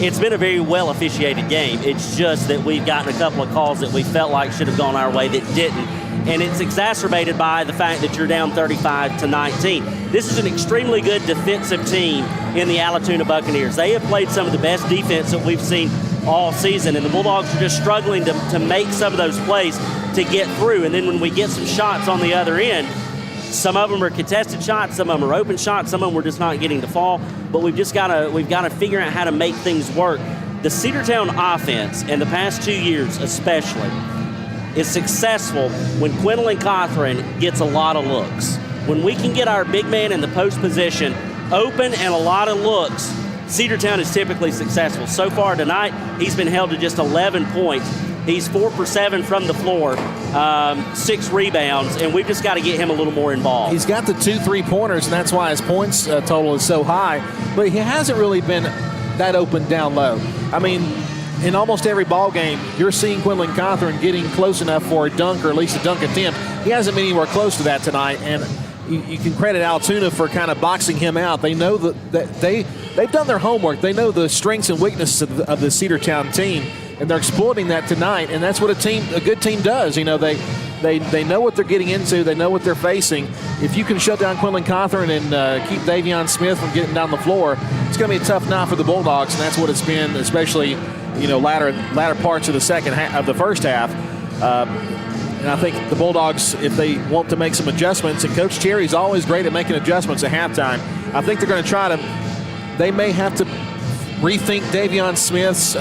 it's been a very well officiated game. It's just that we've gotten a couple of calls that we felt like should have gone our way that didn't. And it's exacerbated by the fact that you're down 35-19. This is an extremely good defensive team in the Allatoona Buccaneers. They have played some of the best defense that we've seen all season, and the Bulldogs are just struggling to make some of those plays to get through. And then when we get some shots on the other end, some of them are contested shots, some of them are open shots, some of them we're just not getting to fall. But we've got to figure out how to make things work. The Cedartown offense, in the past 2 years especially, is successful when Quinlan Cothran gets a lot of looks. When we can get our big man in the post position open and a lot of looks, Cedartown is typically successful. So far tonight, he's been held to just 11 points. He's 4 for 7 from the floor, 6 rebounds, and we've just got to get him a little more involved. He's got the 2 3-pointers, and that's why his points total is so high. But he hasn't really been that open down low. I mean, in almost every ball game, you're seeing Quinlan Cothran getting close enough for a dunk, or at least a dunk attempt. He hasn't been anywhere close to that tonight, and you can credit Allatoona for kind of boxing him out. They know that they've done their homework. They know the strengths and weaknesses of the Cedartown team, and they're exploiting that tonight. And that's what a good team does. You know, they know what they're getting into. They know what they're facing. If you can shut down Quinlan Cawthorn and keep Davion Smith from getting down the floor, it's going to be a tough night for the Bulldogs, and that's what it's been, especially latter parts of the first half. And I think the Bulldogs, if they want to make some adjustments, and Coach Cherry's always great at making adjustments at halftime, I think they're going to they may have to rethink Davion Smith's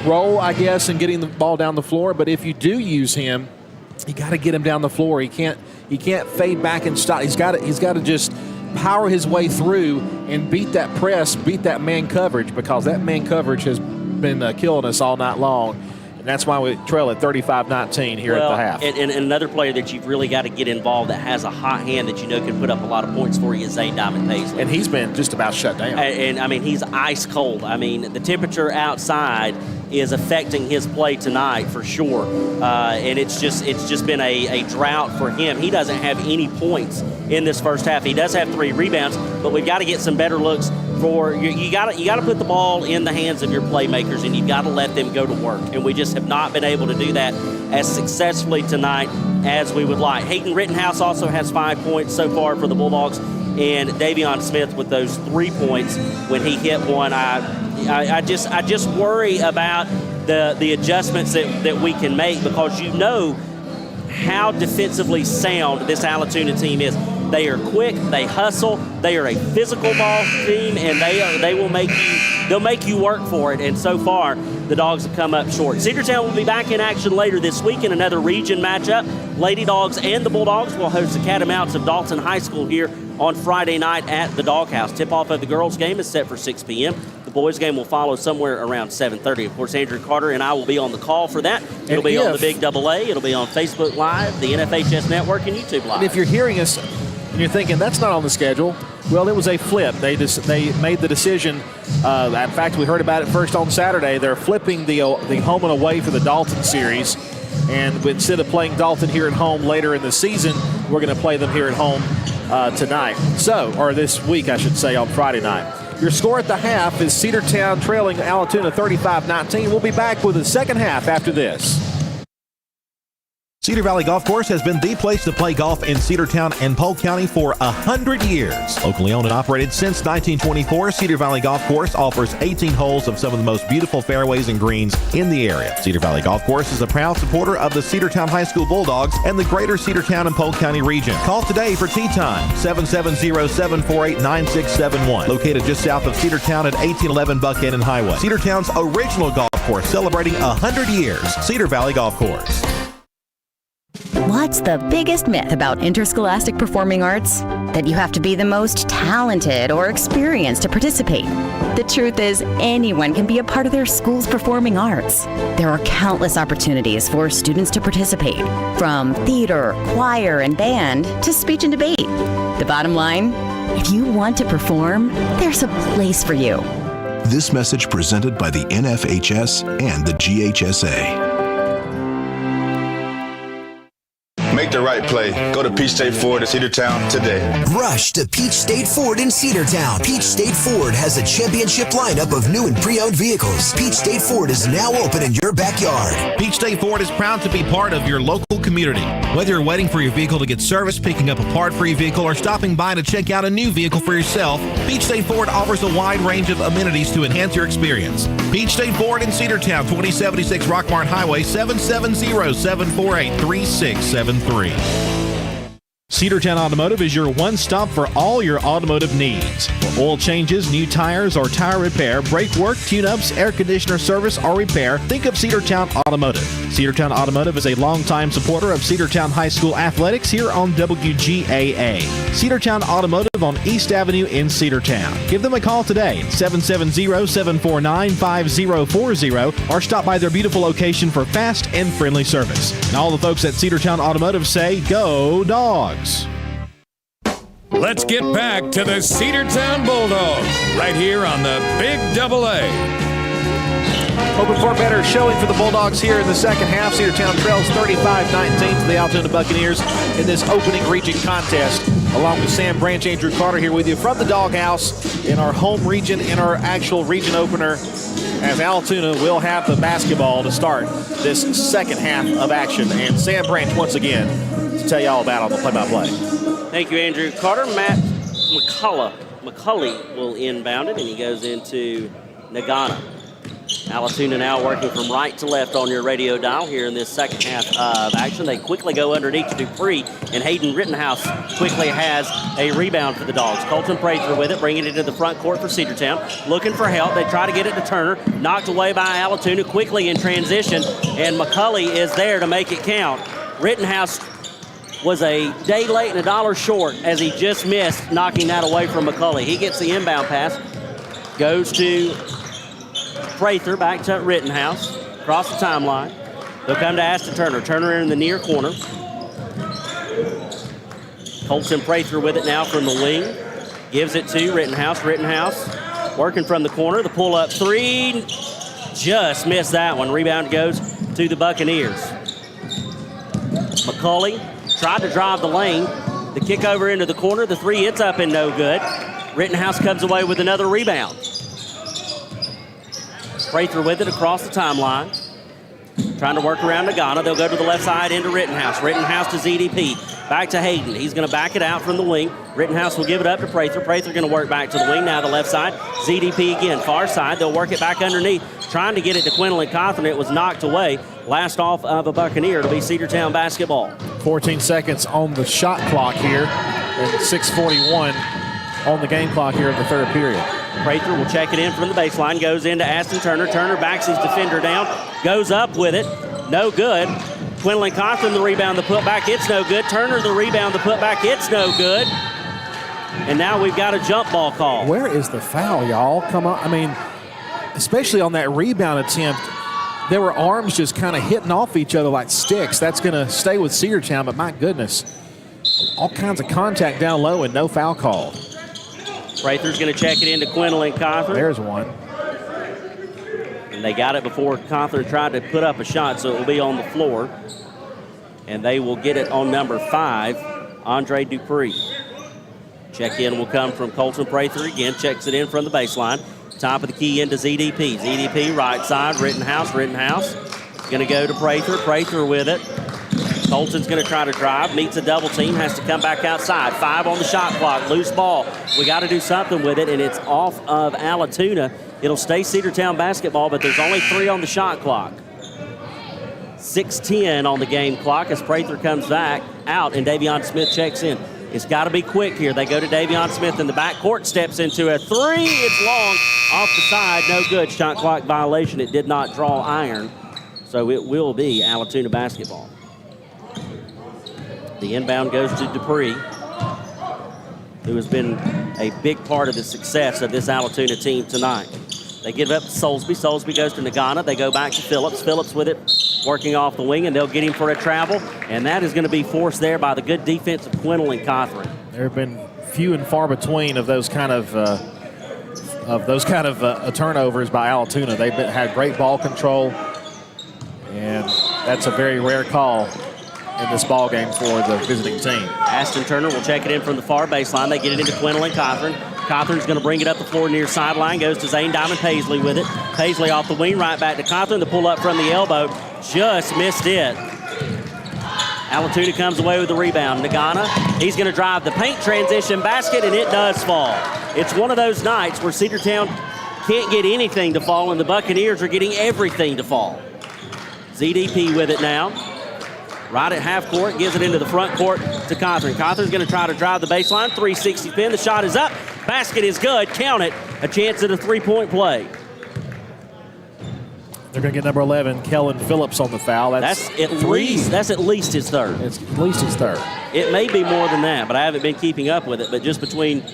role, I guess, in getting the ball down the floor. But if you do use him, you got to get him down the floor. He can't fade back and stop. He's got to just power his way through and beat that press, beat that man coverage, because that man coverage has been killing us all night long. And that's why we trail at 35-19 here at the half. And another player that you've really got to get involved that has a hot hand that you know can put up a lot of points for you is Zane Diamond Paisley. And he's been just about shut down. And I mean, he's ice cold. I mean, the temperature outside is affecting his play tonight for sure. And it's just been a drought for him. He doesn't have any points in this first half. He does have 3 rebounds, but we've got to get some better looks. You got to put the ball in the hands of your playmakers, and you've got to let them go to work. And we just have not been able to do that as successfully tonight as we would like. Hayden Rittenhouse also has 5 points so far for the Bulldogs, and Davion Smith with those 3 points when he hit one. I just worry about the adjustments that we can make, because you know how defensively sound this Allatoona team is. They are quick, they hustle, they are a physical ball team, and they'll make you work for it. And so far, the Dogs have come up short. Cedartown will be back in action later this week in another region matchup. Lady Dogs and the Bulldogs will host the Catamounts of Dalton High School here on Friday night at the Doghouse. Tip-off of the girls' game is set for 6 p.m. The boys' game will follow somewhere around 7:30. Of course, Andrew Carter and I will be on the call for that. It'll be on the Big AA. It'll be on Facebook Live, the NFHS Network, and YouTube Live. And if you're hearing us and you're thinking, that's not on the schedule, well, it was a flip. They made the decision. In fact, we heard about it first on Saturday. They're flipping the home and away for the Dalton series. And instead of playing Dalton here at home later in the season, we're going to play them here at home tonight. Or this week, I should say, on Friday night. Your score at the half is Cedartown trailing Allatoona 35-19. We'll be back with the second half after this. Cedar Valley Golf Course has been the place to play golf in Cedartown and Polk County for 100 years. Locally owned and operated since 1924, Cedar Valley Golf Course offers 18 holes of some of the most beautiful fairways and greens in the area. Cedar Valley Golf Course is a proud supporter of the Cedartown High School Bulldogs and the greater Cedartown and Polk County region. Call today for tee time, 770-748-9671. Located just south of Cedartown at 1811 Buchanan Highway. Cedartown's original golf course celebrating 100 years. Cedar Valley Golf Course. What's the biggest myth about interscholastic performing arts? That you have to be the most talented or experienced to participate. The truth is, anyone can be a part of their school's performing arts. There are countless opportunities for students to participate, from theater, choir, and band to speech and debate. The bottom line, if you want to perform, there's a place for you. This message presented by the NFHS and the GHSA. Make the right play. Go to Peach State Ford in Cedartown today. Rush to Peach State Ford in Cedartown. Peach State Ford has a championship lineup of new and pre-owned vehicles. Peach State Ford is now open in your backyard. Peach State Ford is proud to be part of your local community. Whether you're waiting for your vehicle to get serviced, picking up a part for your vehicle, or stopping by to check out a new vehicle for yourself, Peach State Ford offers a wide range of amenities to enhance your experience. Peach State Ford in Cedartown, 2076 Rockmart Highway, 770-748-3673. Cedartown Automotive is your one-stop for all your automotive needs. For oil changes, new tires, or tire repair, brake work, tune-ups, air conditioner service, or repair, think of Cedartown Automotive. Cedartown Automotive is a longtime supporter of Cedartown High School athletics here on WGAA. Cedartown Automotive on East Avenue in Cedartown. Give them a call today at 770-749-5040 or stop by their beautiful location for fast and friendly service. And all the folks at Cedartown Automotive say, go Dogs! Let's get back to the Cedartown Bulldogs right here on the Big AA. Hoping for a better showing for the Bulldogs here in the second half. Cedartown trails 35-19 to the Allatoona Buccaneers in this opening region contest. Along with Sam Branch, Andrew Carter here with you from the Doghouse in our home region, in our actual region opener, as Allatoona will have the basketball to start this second half of action. And Sam Branch once again to tell you all about on the play-by-play. Thank you, Andrew Carter. Matt McCulley will inbound it, and he goes into Nagana. Allatoona now working from right to left on your radio dial here in this second half of action. They quickly go underneath to Dupree, and Hayden Rittenhouse quickly has a rebound for the Dogs. Colton Prather with it, bringing it into the front court for Cedartown. Looking for help. They try to get it to Turner. Knocked away by Allatoona quickly in transition, and McCulley is there to make it count. Rittenhouse was a day late and a dollar short as he just missed knocking that away from McCulley. He gets the inbound pass, goes to Prather, back to Rittenhouse, across the timeline. They'll come to Aston Turner. Turner in the near corner. Colton Prather with it now from the wing. Gives it to Rittenhouse. Rittenhouse working from the corner. The pull-up three. Just missed that one. Rebound goes to the Buccaneers. McCulley tried to drive the lane. The kick over into the corner. The three, it's up and no good. Rittenhouse comes away with another rebound. Prather with it across the timeline. Trying to work around Nagana. They'll go to the left side into Rittenhouse. Rittenhouse to ZDP. Back to Hayden. He's going to back it out from the wing. Rittenhouse will give it up to Prather. Prather going to work back to the wing. Now the left side. ZDP again. Far side. They'll work it back underneath. Trying to get it to Quinlan Cawthorn. It was knocked away. Last off of a Buccaneer. It'll be Cedartown basketball. 14 seconds on the shot clock here. And 6:41 on the game clock here in the third period. Prather will check it in from the baseline, goes into Aston Turner. Turner backs his defender down, goes up with it, no good. Quinlan Cawthorn the rebound, the putback, it's no good. Turner the rebound, the putback, it's no good. And now we've got a jump ball call. Where is the foul, y'all? Come on, I mean, especially on that rebound attempt, there were arms just kind of hitting off each other like sticks. That's going to stay with Cedartown, but my goodness, all kinds of contact down low and no foul call. Prather's going to check it into Quinlan Cawthorn. There's one. And they got it before Cawthorn tried to put up a shot, so it will be on the floor. And they will get it on number 5, Andre Dupree. Check-in will come from Colton Prather again. Checks it in from the baseline. Top of the key into ZDP. ZDP right side, Rittenhouse. Rittenhouse going to go to Prather. Prather with it. Colton's going to try to drive, meets a double team, has to come back outside. 5 on the shot clock, loose ball. We got to do something with it, and it's off of Allatoona. It'll stay Cedartown basketball, but there's only 3 on the shot clock. 6:10 on the game clock as Prather comes back out, and Davion Smith checks in. It's got to be quick here. They go to Davion Smith in the backcourt, steps into a 3. It's long, off the side, no good. Shot clock violation. It did not draw iron, so it will be Allatoona basketball. The inbound goes to Dupree, who has been a big part of the success of this Allatoona team tonight. They give it up to Soulsby. Soulsby goes to Nagana. They go back to Phillips. Phillips with it, working off the wing, and they'll get him for a travel. And that is going to be forced there by the good defense of Quinlan Cawthorn. There have been few and far between of those kind of turnovers by Allatoona. They've had great ball control, and that's a very rare call in this ball game for the visiting team. Aston Turner will check it in from the far baseline. They get it into Quinlan Cawthorn. Cawthorn's going to bring it up the floor near sideline. Goes to Zane Diamond Paisley with it. Paisley off the wing, right back to Cawthorn. The pull up from the elbow, just missed it. Allatoona comes away with the rebound. Nagana, he's going to drive the paint transition basket, and it does fall. It's one of those nights where Cedartown can't get anything to fall, and the Buccaneers are getting everything to fall. ZDP with it now. Right at half court, gives it into the front court to Cawthorn. Cawthorn's going to try to drive the baseline. 360 pin. The shot is up. Basket is good. Count it. A chance at a three-point play. They're going to get number 11, Kellen Phillips, on the foul. That's at least his third. It's at least his third. It may be more than that, but I haven't been keeping up with it. But just between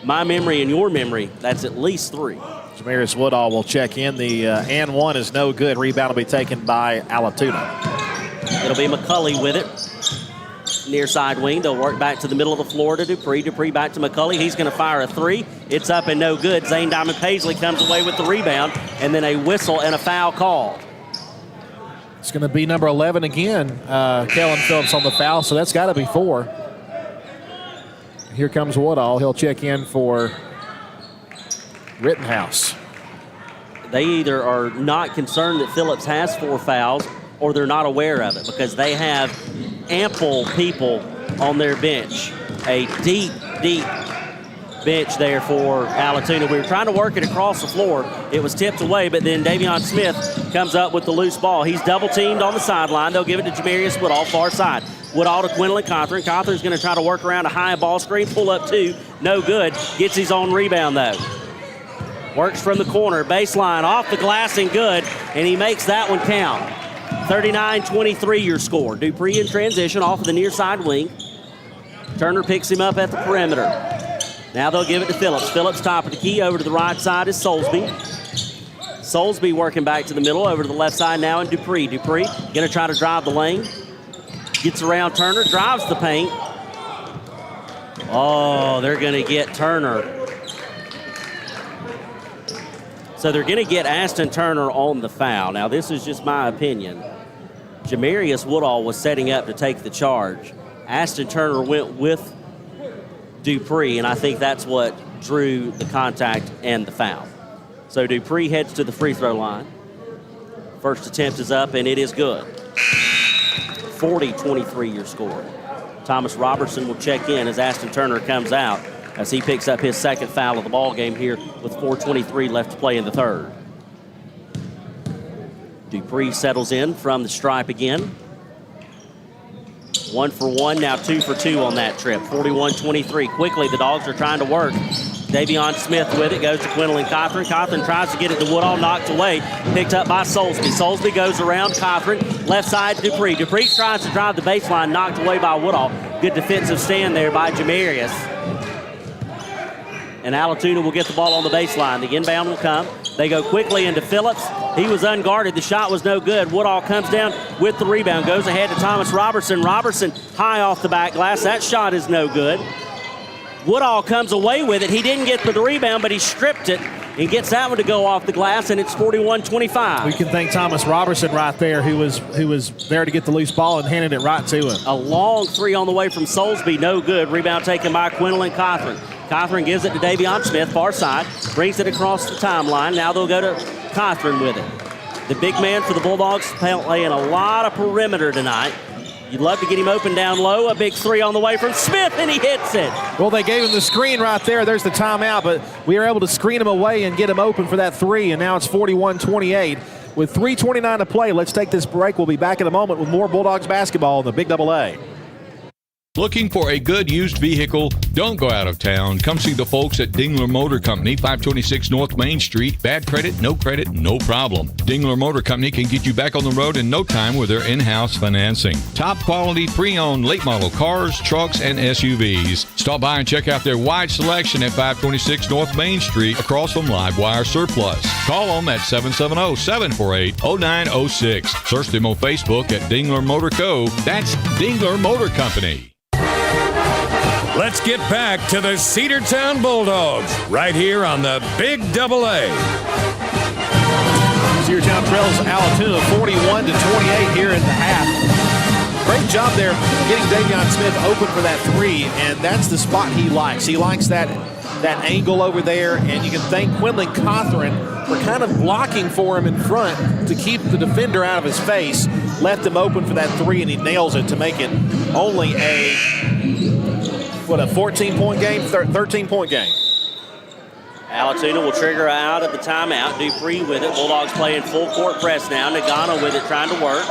my memory and your memory, that's at least 3. Jamaris Woodall will check in. The and one is no good. Rebound will be taken by Allatoona. It'll be McCulley with it. near side wing. They'll work back to the middle of the floor to Dupree. Dupree back to McCulley. He's going to fire a three. It's up and no good. Zane Diamond Paisley comes away with the rebound, and then a whistle and a foul called. It's going to be number 11 again, Kellen Phillips on the foul, so that's got to be 4. Here comes Woodall. He'll check in for Rittenhouse. They either are not concerned that Phillips has 4 fouls or they're not aware of it, because they have ample people on their bench. A deep, deep bench there for Allatoona. We were trying to work it across the floor. It was tipped away, but then Davion Smith comes up with the loose ball. He's double-teamed on the sideline. They'll give it to Jamarius Woodall, far side. Woodall to Quinlan Cawthorn. Cawthorn's going to try to work around a high ball screen, pull up 2, no good. Gets his own rebound, though. Works from the corner, baseline, off the glass and good, and he makes that one count. 39-23 your score. Dupree in transition off of the near side wing. Turner picks him up at the perimeter. Now they'll give it to Phillips. Phillips top of the key, over to the right side is Soulsby. Soulsby working back to the middle, over to the left side now, and Dupree. Dupree going to try to drive the lane. Gets around Turner, drives the paint. Oh, they're going to get Turner. So they're going to get Aston Turner on the foul. Now, this is just my opinion. Jamarius Woodall was setting up to take the charge. Aston Turner went with Dupree, and I think that's what drew the contact and the foul. So Dupree heads to the free throw line. First attempt is up, and it is good. 40-23 your score. Thomas Robertson will check in as Aston Turner comes out, as he picks up his second foul of the ball game here with 4:23 left to play in the third. Dupree settles in from the stripe again. 1 for 1, now 2 for 2 on that trip. 41-23. Quickly, the Dogs are trying to work. Davion Smith with it, goes to Quinlan Cawthorn. Cawthorn tries to get it to Woodall, knocked away, picked up by Soulsby. Soulsby goes around Cawthorn, left side to Dupree. Dupree tries to drive the baseline, knocked away by Woodall. Good defensive stand there by Jamarius. And Allatoona will get the ball on the baseline. The inbound will come. They go quickly into Phillips. He was unguarded. The shot was no good. Woodall comes down with the rebound, goes ahead to Thomas Robertson. Robertson high off the back glass. That shot is no good. Woodall comes away with it. He didn't get the rebound, but he stripped it and gets that one to go off the glass, and it's 41-25. We can thank Thomas Robertson right there, who was there to get the loose ball and handed it right to him. A long three on the way from Soulsby, no good. Rebound taken by Quinlan Cawthorn. Cawthorn gives it to Davion Smith, far side, brings it across the timeline. Now they'll go to Cawthorn with it. The big man for the Bulldogs playing a lot of perimeter tonight. You'd love to get him open down low. A big three on the way from Smith, and he hits it. Well, they gave him the screen right there. There's the timeout, but we were able to screen him away and get him open for that three, and now it's 41-28. With 3:29 to play, let's take this break. We'll be back in a moment with more Bulldogs basketball in the Big Double A. Looking for a good used vehicle? Don't go out of town. Come see the folks at Dingler Motor Company, 526 North Main Street. Bad credit, no problem. Dingler Motor Company can get you back on the road in no time with their in-house financing. Top quality pre-owned late model cars, trucks, and SUVs. Stop by and check out their wide selection at 526 North Main Street across from Livewire Surplus. Call them at 770-748-0906. Search them on Facebook at Dingler Motor Co. That's Dingler Motor Company. Let's get back to the Cedartown Bulldogs right here on the Big Double A. Cedartown trails Allatoona 41-28 here in the half. Great job there getting Davion Smith open for that three, and that's the spot he likes. He likes that angle over there, and you can thank Quinlan Cawthorn for kind of blocking for him in front to keep the defender out of his face. Left him open for that three, and he nails it to make it only a 14-point game, 13-point game. Allatoona will trigger out of the timeout. Dupree with it. Bulldogs playing full court press now. Nagano with it, trying to work.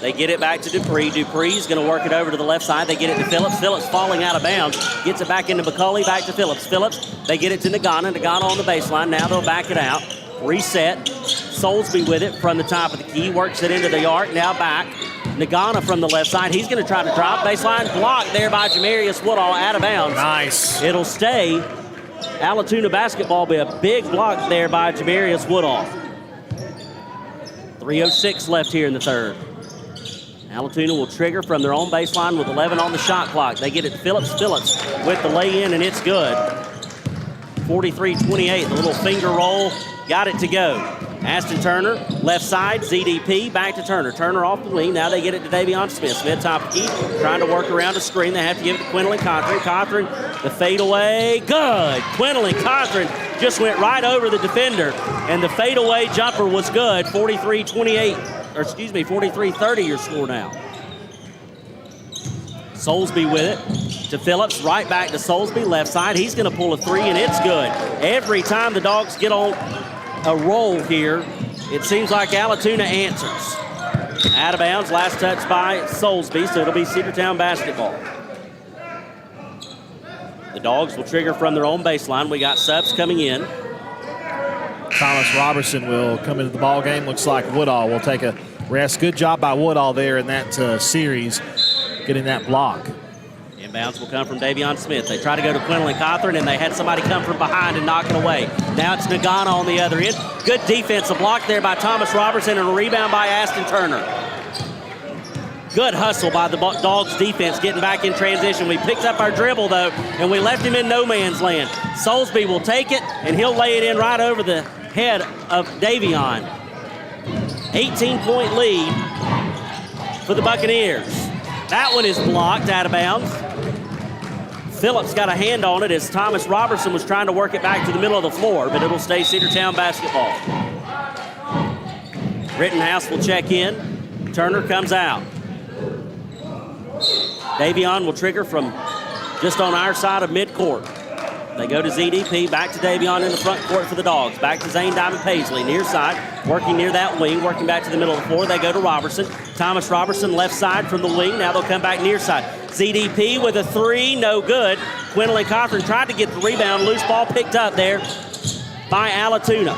They get it back to Dupree. Dupree's going to work it over to the left side. They get it to Phillips. Phillips falling out of bounds. Gets it back into McCulley, back to Phillips. Phillips, they get it to Nagano. Nagano on the baseline. Now they'll back it out. Reset. Soulsby with it from the top of the key. Works it into the arc. Now back. Nagana from the left side. He's going to try to drop. Baseline blocked there by Jamarius Woodall, out of bounds. Nice. It'll stay. Allatoona basketball be a big block there by Jamarius Woodall. 3:06 left here in the third. Allatoona will trigger from their own baseline with 11 on the shot clock. They get it to Phillips. Phillips with the lay-in, and it's good. 43-28, the little finger roll, got it to go. Ashton Turner, left side, ZDP, back to Turner. Turner off the wing, now they get it to Davion Smith. Smith top of key, trying to work around a screen. They have to give it to Quinlan Cothran. Cothran, the fadeaway, good. Quinlan Cothran just went right over the defender, and the fadeaway jumper was good. 43-30 your score now. Soulsby with it to Phillips, right back to Soulsby, left side. He's going to pull a three, and it's good. Every time the Dogs get on a roll here, it seems like Allatoona answers. Out of bounds, last touch by Soulsby, so it'll be Cedartown basketball. The Dogs will trigger from their own baseline. We got subs coming in. Thomas Robertson will come into the ball game. Looks like Woodall will take a rest. Good job by Woodall there in that series, getting that block. Inbounds will come from Davion Smith. They try to go to Quinlan Cothran, and they had somebody come from behind and knock it away. Now it's Nagana on the other end. Good defensive block there by Thomas Robertson, and a rebound by Ashton Turner. Good hustle by the Dogs defense, getting back in transition. We picked up our dribble, though, and we left him in no man's land. Soulsby will take it, and he'll lay it in right over the head of Davion. 18-point lead for the Buccaneers. That one is blocked out of bounds. Phillips got a hand on it as Thomas Robertson was trying to work it back to the middle of the floor, but it'll stay Cedartown basketball. Rittenhouse will check in. Turner comes out. Davion will trigger from just on our side of midcourt. They go to ZDP, back to Davion in the front court for the Dogs. Back to Zane Diamond Paisley, near side, working near that wing, working back to the middle of the floor. They go to Robertson. Thomas Robertson left side from the wing. Now they'll come back near side. ZDP with a three, no good. Quinlan Cothran tried to get the rebound. Loose ball picked up there by Allatoona.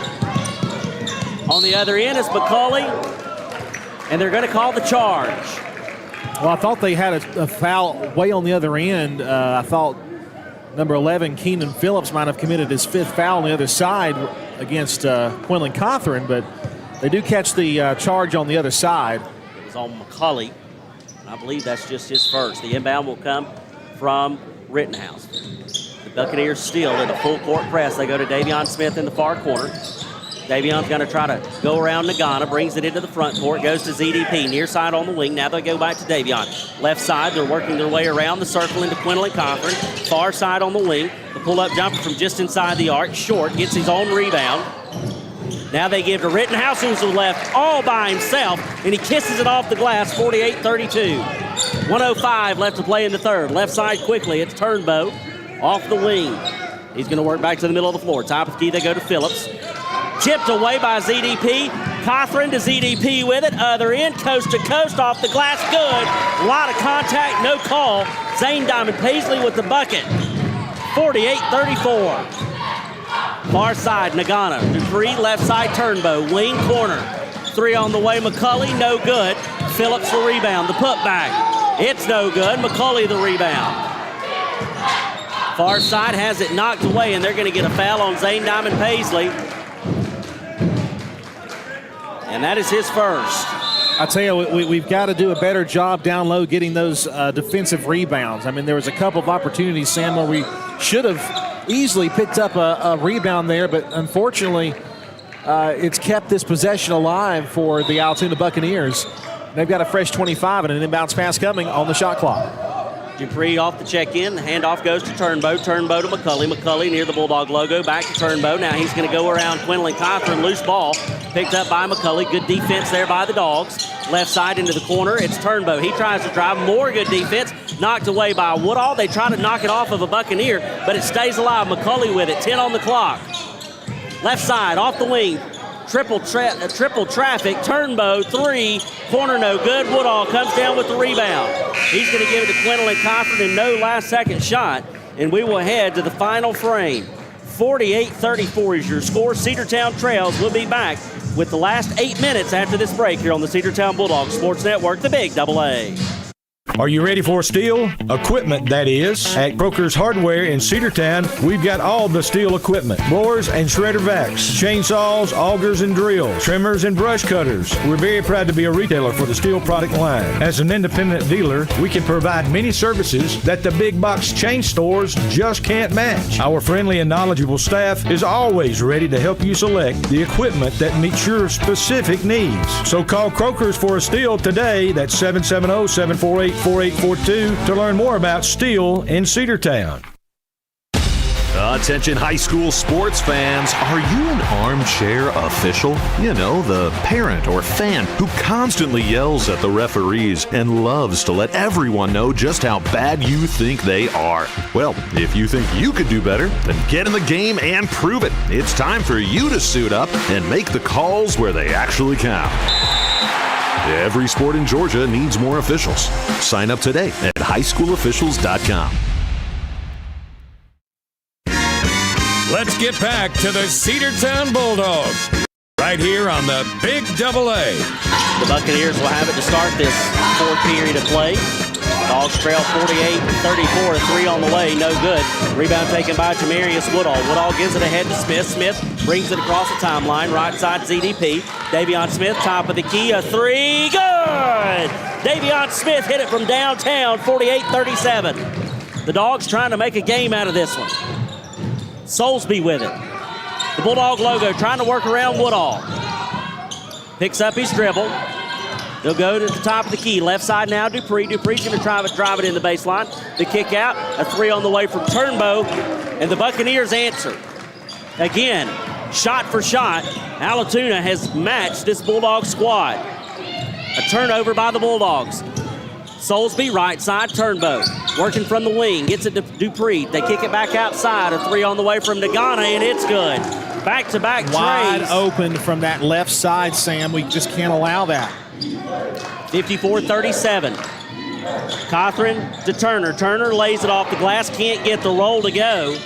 On the other end is McCulley, and they're going to call the charge. Well, I thought they had a foul way on the other end. I thought number 11, Keenan Phillips, might have committed his fifth foul on the other side against Quinlan Cothran, but they do catch the charge on the other side. It was on McCulley. I believe that's just his first. The inbound will come from Rittenhouse. The Buccaneers still in a full court press. They go to Davion Smith in the far corner. Davion's going to try to go around Nagana, brings it into the front court, goes to ZDP, near side on the wing. Now they go back to Davion. Left side, they're working their way around the circle into Quinlan Cothran. Far side on the wing. The pull-up jumper from just inside the arc. Short, gets his own rebound. Now they give to Rittenhouse, who's left all by himself, and he kisses it off the glass, 48-32. 1:05 left to play in the third. Left side quickly, it's Turnbow off the wing. He's going to work back to the middle of the floor. Top of the key, they go to Phillips. Tipped away by ZDP. Cothran to ZDP with it. Other end, coast to coast, off the glass, good. A lot of contact, no call. Zane Diamond Paisley with the bucket. 48-34. Far side, Nagana. Dupree, left side, Turnbow. Wing corner. Three on the way, McCulley, no good. Phillips the rebound, the putback. It's no good. McCulley the rebound. Far side has it knocked away, and they're going to get a foul on Zane Diamond Paisley. And that is his first. I tell you, we've got to do a better job down low getting those defensive rebounds. I mean, there was a couple of opportunities, Sam, where we should have easily picked up a rebound there, but unfortunately, it's kept this possession alive for the Allatoona Buccaneers. They've got a fresh 25 and an inbounds pass coming on the shot clock. Dupree off the check-in. The handoff goes to Turnbow. Turnbow to McCulley. McCulley near the Bulldog logo. Back to Turnbow. Now he's going to go around Quinlan Cothran. Loose ball. Picked up by McCulley. Good defense there by the Dogs. Left side into the corner. It's Turnbow. He tries to drive. More good defense. Knocked away by Woodall. They try to knock it off of a Buccaneer, but it stays alive. McCulley with it. 10 on the clock. Left side off the wing. Triple traffic. Turnbow, three. Corner no good. Woodall comes down with the rebound. He's going to give it to Quinlan Cothran and no last-second shot. And we will head to the final frame. 48-34 is your score. Cedartown trails. We'll be back with the last 8 minutes after this break here on the Cedartown Bulldogs Sports Network, the Big Double A. Are you ready for steel? Equipment, that is. At Croker's Hardware in Cedartown, we've got all the steel equipment. Blowers and shredder vacs, chainsaws, augers and drills, trimmers and brush cutters. We're very proud to be a retailer for the steel product line. As an independent dealer, we can provide many services that the big box chain stores just can't match. Our friendly and knowledgeable staff is always ready to help you select the equipment that meets your specific needs. So call Croker's for a steel today. That's 770-748-4842 to learn more about steel in Cedartown. Attention high school sports fans, are you an armchair official? You know, the parent or fan who constantly yells at the referees and loves to let everyone know just how bad you think they are. Well, if you think you could do better, then get in the game and prove it. It's time for you to suit up and make the calls where they actually count. Every sport in Georgia needs more officials. Sign up today at highschoolofficials.com. Let's get back to the Cedartown Bulldogs right here on the Big Double A. The Buccaneers will have it to start this fourth period of play. Dogs trail 48-34, a three on the way, no good. Rebound taken by Jamarius Woodall. Woodall gives it ahead to Smith. Smith brings it across the timeline, right side ZDP. Davion Smith, top of the key, a three, good! Davion Smith hit it from downtown, 48-37. The Dogs trying to make a game out of this one. Soulsby with it. The Bulldog logo trying to work around Woodall. Picks up his dribble. They'll go to the top of the key. Left side now, Dupree. Dupree's going to drive it in the baseline. The kick out. A three on the way from Turnbow. And the Buccaneers answer. Again, shot for shot, Allatoona has matched this Bulldog squad. A turnover by the Bulldogs. Soulsby, right side, Turnbow. Working from the wing, gets it to Dupree. They kick it back outside. A three on the way from Nagana, and it's good. Back-to-back trays. Wide open from that left side, Sam. We just can't allow that. 54-37. Cothran to Turner. Turner lays it off the glass, can't get the roll to go.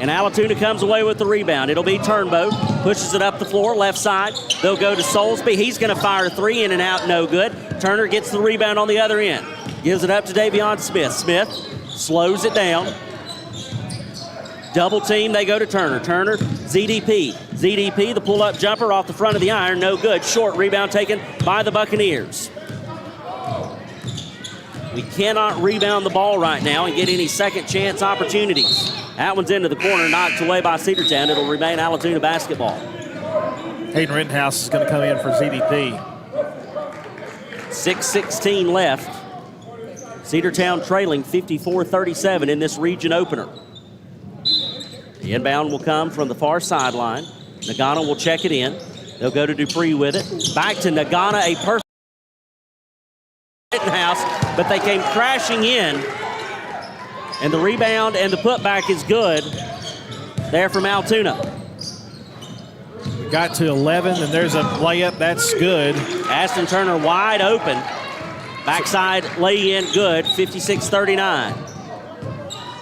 And Allatoona comes away with the rebound. It'll be Turnbow, pushes it up the floor, left side. They'll go to Soulsby. He's going to fire a three, in and out, no good. Turner gets the rebound on the other end. Gives it up to Davion Smith. Smith slows it down. Double team, they go to Turner. Turner, ZDP. ZDP, the pull-up jumper off the front of the iron, no good. Short rebound taken by the Buccaneers. We cannot rebound the ball right now and get any second chance opportunities. That one's into the corner, knocked away by Cedartown. It'll remain Allatoona basketball. Hayden Rittenhouse is going to come in for ZDP. 6:16 left. Cedartown trailing 54-37 in this region opener. The inbound will come from the far sideline. Nagana will check it in. They'll go to Dupree with it. Back to Nagana, a perfect Rittenhouse, but they came crashing in. And the rebound and the putback is good there from Allatoona. We got to 11, and there's a layup. That's good. Aston Turner wide open. Backside lay-in good, 56-39.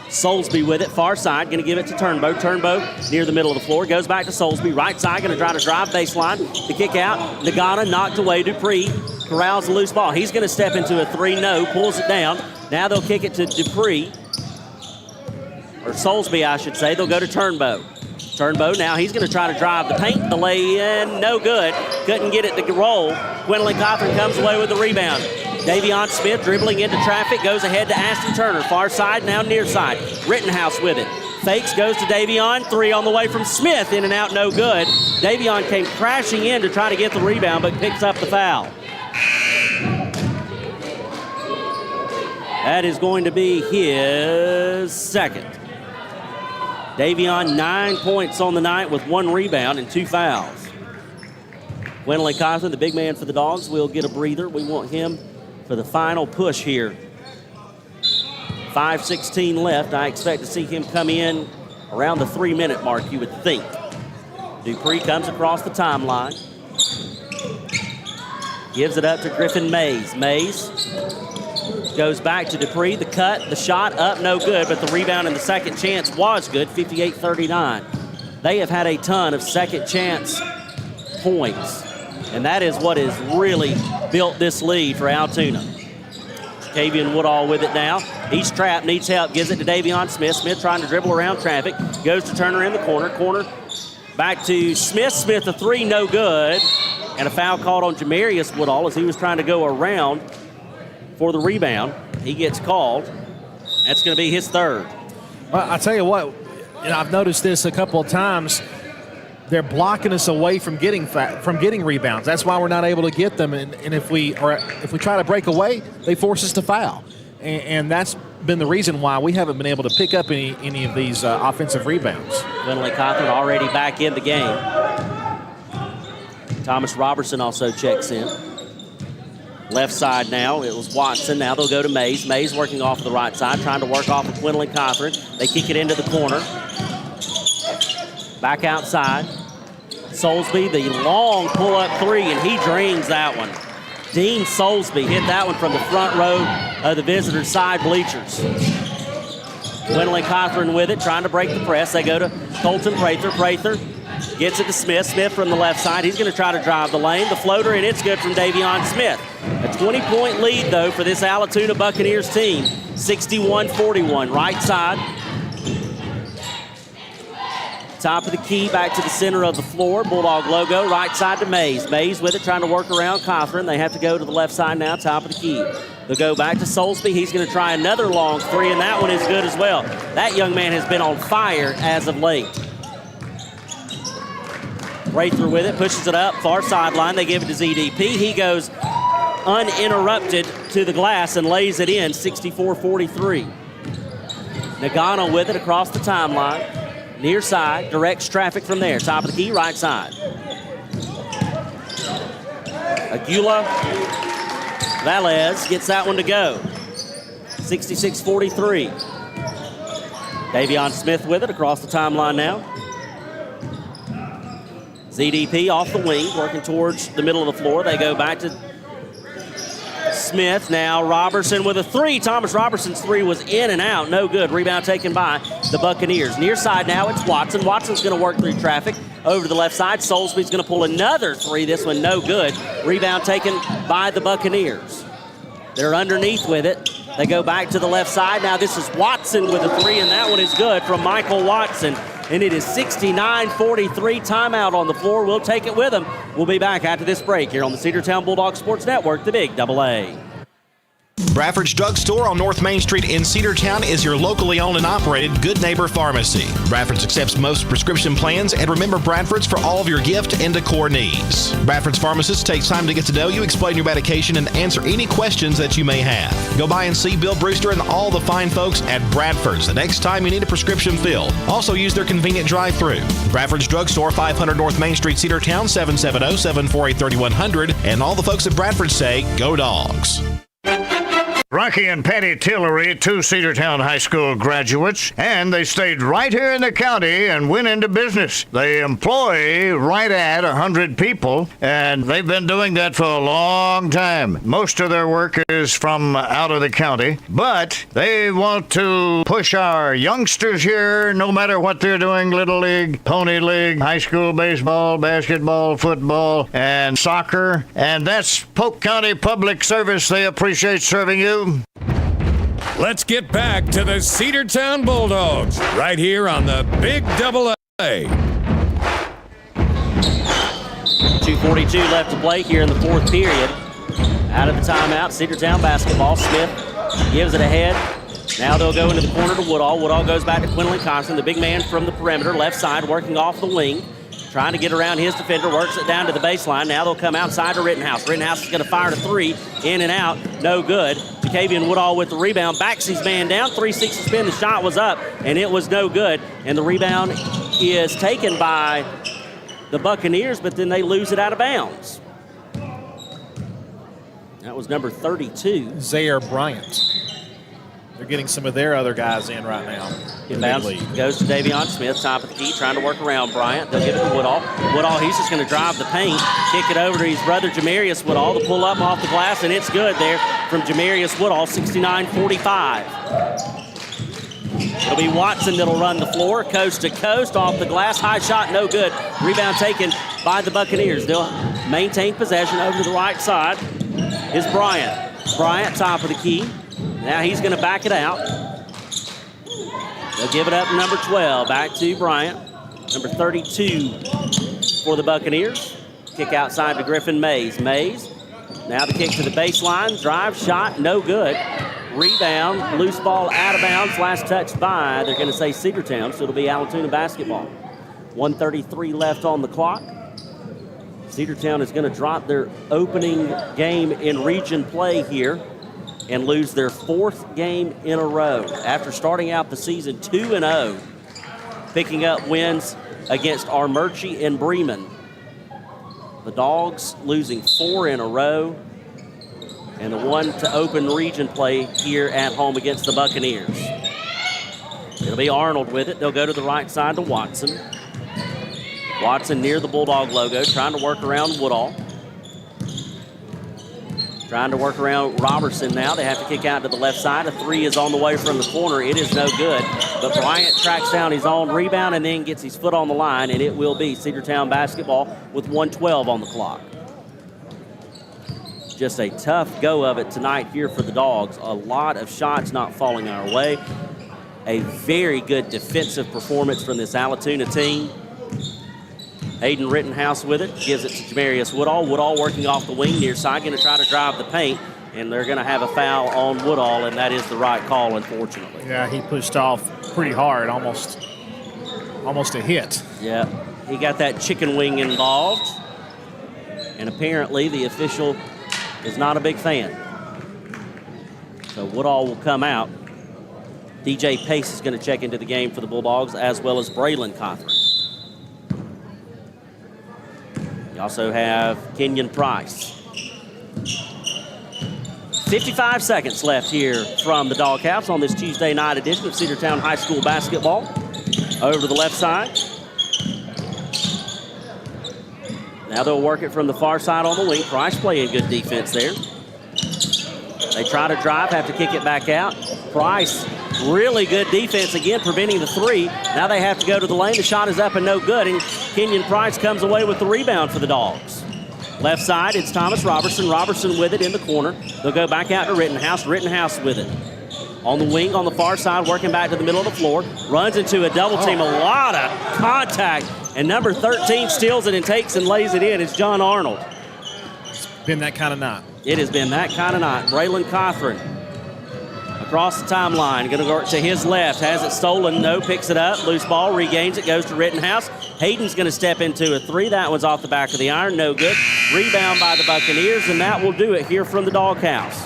Soulsby with it, far side, going to give it to Turnbow. Turnbow near the middle of the floor, goes back to Soulsby. Right side, going to try to drive baseline. The kick out, Nagana knocked away. Dupree corrals the loose ball. He's going to step into a three, no, pulls it down. Now they'll kick it to Dupree. Or Soulsby, I should say. They'll go to Turnbow. Turnbow, now he's going to try to drive the paint. The lay-in, no good. Couldn't get it to roll. Quinlan Cothran comes away with the rebound. Davion Smith dribbling into traffic, goes ahead to Aston Turner. Far side, now near side. Rittenhouse with it. Fakes, goes to Davion. Three on the way from Smith, in and out, no good. Davion came crashing in to try to get the rebound, but picks up the foul. That is going to be his second. Davion, 9 points on the night with 1 rebound and 2 fouls. Quinlan Cothran, the big man for the Dogs, will get a breather. We want him for the final push here. 5:16 left. I expect to see him come in around the 3-minute mark, you would think. Dupree comes across the timeline. Gives it up to Griffin Mays. Mays goes back to Dupree. The cut, the shot up, no good, but the rebound and the second chance was good, 58-39. They have had a ton of second chance points, and that is what has really built this lead for Allatoona. Jacavian Woodall with it now. He's trapped, needs help, gives it to Davion Smith. Smith trying to dribble around traffic. Goes to Turner in the corner. Corner back to Smith. Smith, a three, no good. And a foul called on Jamarius Woodall as he was trying to go around for the rebound. He gets called. That's going to be his third. Well, I tell you what, I've noticed this a couple of times. They're blocking us away from getting rebounds. That's why we're not able to get them. And if we try to break away, they force us to foul. And that's been the reason why we haven't been able to pick up any of these offensive rebounds. Quinley Cochran already back in the game. Thomas Robertson also checks in. Left side now, it was Watson. Now they'll go to Mays. Mays working off the right side, trying to work off of Quinley Cochran. They kick it into the corner. Back outside. Soulsby, the long pull-up three, and he drains that one. Dean Soulsby hit that one from the front row of the visitor side bleachers. Quinley Cochran with it, trying to break the press. They go to Colton Prather. Prather gets it to Smith. Smith from the left side. He's going to try to drive the lane. The floater, and it's good from Davion Smith. A 20-point lead, though, for this Allatoona Buccaneers team. 61-41. Right side. Top of the key, back to the center of the floor. Bulldog logo, right side to Mays. Mays with it, trying to work around Cochran. They have to go to the left side now, top of the key. They'll go back to Soulsby. He's going to try another long three, and that one is good as well. That young man has been on fire as of late. Prather with it, pushes it up, far sideline. They give it to ZDP. He goes uninterrupted to the glass and lays it in, 64-43. Nagano with it across the timeline. Near side, directs traffic from there. Top of the key, right side. Aguila Valles gets that one to go. 66-43. Davion Smith with it across the timeline now. ZDP off the wing, working towards the middle of the floor. They go back to Smith. Now Robertson with a three. Thomas Robertson's three was in and out. No good. Rebound taken by the Buccaneers. Near side now, it's Watson. Watson's going to work through traffic. Over to the left side. Soulsby's going to pull another three. This one no good. Rebound taken by the Buccaneers. They're underneath with it. They go back to the left side. Now this is Watson with a three, and that one is good from Michael Watson. And it is 69-43. Timeout on the floor. We'll take it with them. We'll be back after this break here on the Cedartown Bulldogs Sports Network, the Big AA. Bradford's Drugstore on North Main Street in Cedartown is your locally owned and operated Good Neighbor Pharmacy. Bradford's accepts most prescription plans, and remember Bradford's for all of your gift and decor needs. Bradford's pharmacist takes time to get to know you, explain your medication, and answer any questions that you may have. Go by and see Bill Brewster and all the fine folks at Bradford's the next time you need a prescription filled. Also use their convenient drive-thru. Bradford's Drugstore, 500 North Main Street, Cedartown, 770-748-3100. And all the folks at Bradford say, go Dogs. Rocky and Patty Tillery, two Cedartown High School graduates, and they stayed right here in the county and went into business. They employ right at 100 people, and they've been doing that for a long time. Most of their work is from out of the county, but they want to push our youngsters here, no matter what they're doing, Little League, Pony League, high school baseball, basketball, football, and soccer. And that's Polk County Public Service. They appreciate serving you. Let's get back to the Cedartown Bulldogs right here on the Big AA. 2:42 left to play here in the fourth period. Out of the timeout, Cedartown basketball. Smith gives it ahead. Now they'll go into the corner to Woodall. Woodall goes back to Quinley Cochran, the big man from the perimeter, left side, working off the wing. Trying to get around his defender, works it down to the baseline. Now they'll come outside to Rittenhouse. Rittenhouse is going to fire to three, in and out, no good. Jacavian Woodall with the rebound, backs his man down, 360 spin, the shot was up, and it was no good. And the rebound is taken by the Buccaneers, but then they lose it out of bounds. That was number 32. Zaire Bryant. They're getting some of their other guys in right now. Inbounds goes to Davion Smith, top of the key, trying to work around Bryant. They'll give it to Woodall. Woodall, he's just going to drive the paint, kick it over to his brother Jamarius Woodall. The pull up off the glass, and it's good there from Jamarius Woodall, 69-45. It'll be Watson that'll run the floor, coast to coast, off the glass, high shot, no good. Rebound taken by the Buccaneers. They'll maintain possession over to the right side. Is Bryant. Bryant, top of the key. Now he's going to back it out. They'll give it up to number 12, back to Bryant. Number 32 for the Buccaneers. Kick outside to Griffin Mays. Mays, now the kick to the baseline. Drive shot, no good. Rebound, loose ball out of bounds. Last touch by, they're going to say Cedartown, so it'll be Allatoona basketball. 1:33 left on the clock. Cedartown is going to drop their opening game in region play here and lose their 4th game in a row after starting out the season 2-0, picking up wins against Armurchie and Bremen. The Dogs losing 4 in a row, and the one to open region play here at home against the Buccaneers. It'll be Arnold with it. They'll go to the right side to Watson. Watson near the Bulldog logo, trying to work around Woodall. Trying to work around Robertson now. They have to kick out to the left side. A 3 is on the way from the corner. It is no good. But Bryant tracks down his own rebound and then gets his foot on the line, and it will be Cedartown basketball with 1:12 on the clock. Just a tough go of it tonight here for the Dogs. A lot of shots not falling our way. A very good defensive performance from this Allatoona team. Hayden Rittenhouse with it, gives it to Jamarius Woodall. Woodall working off the wing near side, going to try to drive the paint, and they're going to have a foul on Woodall, and that is the right call, unfortunately. Yeah, he pushed off pretty hard, almost a hit. Yeah, he got that chicken wing involved, and apparently the official is not a big fan. So Woodall will come out. DJ Pace is going to check into the game for the Bulldogs, as well as Braylon Cothran. You also have Kenyon Price. 55 seconds left here from the Dogcaps on this Tuesday night edition of Cedartown High School basketball. Over to the left side. Now they'll work it from the far side on the wing. Price playing good defense there. They try to drive, have to kick it back out. Price, really good defense again, preventing the 3. Now they have to go to the lane. The shot is up and no good, and Kenyon Price comes away with the rebound for the Dogs. Left side, it's Thomas Robertson. Robertson with it in the corner. They'll go back out to Rittenhouse. Rittenhouse with it. On the wing, on the far side, working back to the middle of the floor. Runs into a double team. A lot of contact. And number 13 steals it and takes and lays it in. It's John Arnold. It's been that kind of night. It has been that kind of night. Braylon Cothran across the timeline. Going to go to his left. Has it stolen. No. Picks it up. Loose ball. Regains it. Goes to Rittenhouse. Hayden's going to step into a 3. That one's off the back of the iron. No good. Rebound by the Buccaneers, and that will do it here from the Doghouse.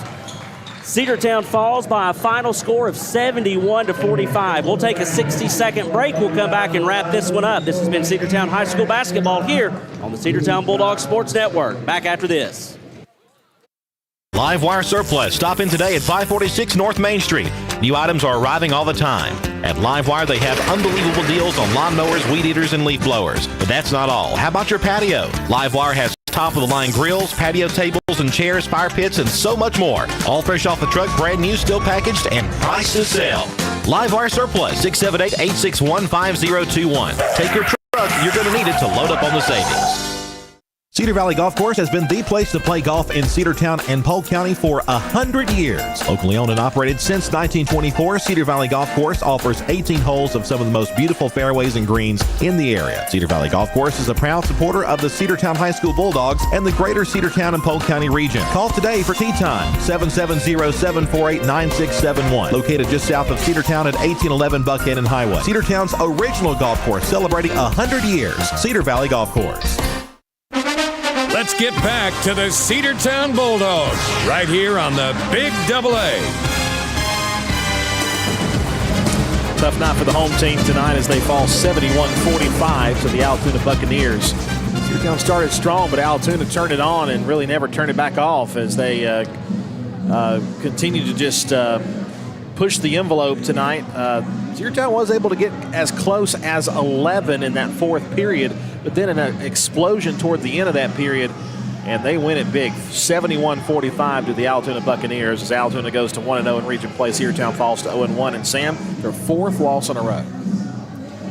Cedartown falls by a final score of 71-45. We'll take a 60-second break. We'll come back and wrap this one up. This has been Cedartown High School basketball here on the Cedartown Bulldogs Sports Network. Back after this. Live Wire Surplus. Stop in today at 546 North Main Street. New items are arriving all the time. At Live Wire, they have unbelievable deals on lawnmowers, weed eaters, and leaf blowers. But that's not all. How about your patio? Live Wire has top-of-the-line grills, patio tables and chairs, fire pits, and so much more. All fresh off the truck, brand new, still packaged, and priced to sell. Live Wire Surplus, 678-861-5021. Take your truck. You're going to need it to load up on the savings. Cedar Valley Golf Course has been the place to play golf in Cedartown and Polk County for 100 years. Locally owned and operated since 1924, Cedar Valley Golf Course offers 18 holes of some of the most beautiful fairways and greens in the area. Cedar Valley Golf Course is a proud supporter of the Cedartown High School Bulldogs and the greater Cedartown and Polk County region. Call today for tee time, 770-748-9671. Located just south of Cedartown at 1811 Buckhannon Highway. Cedartown's original golf course celebrating 100 years. Cedar Valley Golf Course. Let's get back to the Cedartown Bulldogs right here on the Big AA. Tough night for the home team tonight as they fall 71-45 to the Allatoona Buccaneers. Cedartown started strong, but Allatoona turned it on and really never turned it back off as they continue to just push the envelope tonight. Cedartown was able to get as close as 11 in that fourth period, but then an explosion toward the end of that period, and they win it big, 71-45 to the Allatoona Buccaneers as Allatoona goes to 1-0 in region play. Cedartown falls to 0-1, and Sam, their 4th loss in a row.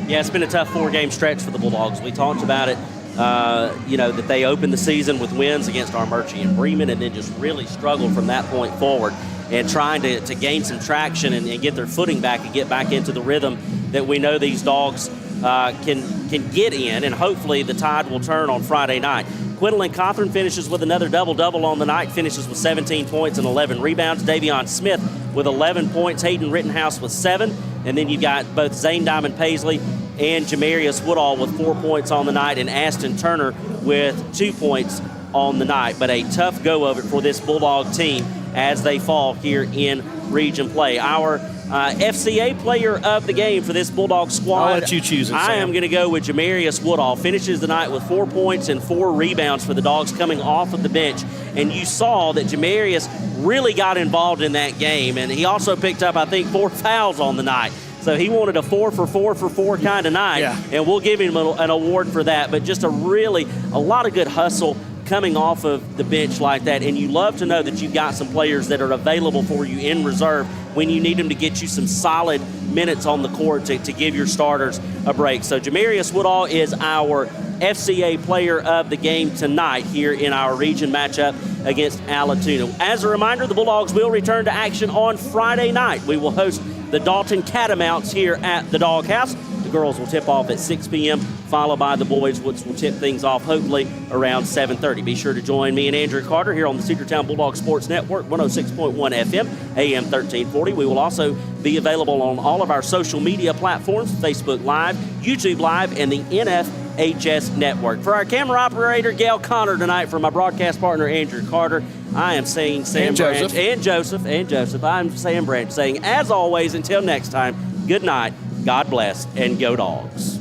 Yeah, it's been a tough 4-game stretch for the Bulldogs. We talked about it, that they opened the season with wins against Armurchie and Bremen and then just really struggled from that point forward. and trying to gain some traction and get their footing back and get back into the rhythm that we know these Dogs can get in, and hopefully the tide will turn on Friday night. Quinlan Cothran finishes with another double-double on the night, finishes with 17 points and 11 rebounds. Davion Smith with 11 points, Hayden Rittenhouse with 7, and then you've got both Zane Diamond Paisley and Jamarius Woodall with 4 points on the night, and Aston Turner with 2 points on the night. But a tough go of it for this Bulldog team as they fall here in region play. Our FCA player of the game for this Bulldog squad. I'll let you choose it, I Sam. am going to go with Jamarius Woodall. Finishes the night with 4 points and 4 rebounds for the Dogs coming off of the bench. And you saw that Jamarius really got involved in that game. And he also picked up, I think, 4 fouls on the night. So he wanted a 4 for 4 for 4 kind of night. Yeah. And we'll give him an award for that. But just a lot of good hustle coming off of the bench like that, and you love to know that you've got some players that are available for you in reserve when you need them to get you some solid minutes on the court to give your starters a break. So Jamarius Woodall is our FCA player of the game tonight here in our region matchup against Allatoona. As a reminder, the Bulldogs will return to action on Friday night. We will host the Dalton Catamounts here at the Doghouse. The girls will tip off at 6 p.m., followed by the boys, which will tip things off hopefully around 7:30. Be sure to join me and Andrew Carter here on the Cedartown Bulldog Sports Network, 106.1 FM, AM 1340. We will also be available on all of our social media platforms, Facebook Live, YouTube Live, and the NFHS Network. For our camera operator, Gail Connor, tonight, for my broadcast partner, Andrew Carter, I am saying Sam Branch. And Joseph. I'm Sam Branch saying, as always, until next time, good night, God bless, and go Dogs.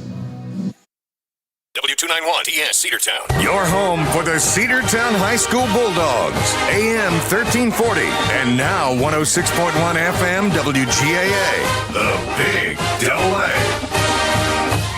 W291 TS Cedartown. Your home for the Cedartown High School Bulldogs. AM 1340 and now 106.1 FM WGAA. The Big Double A.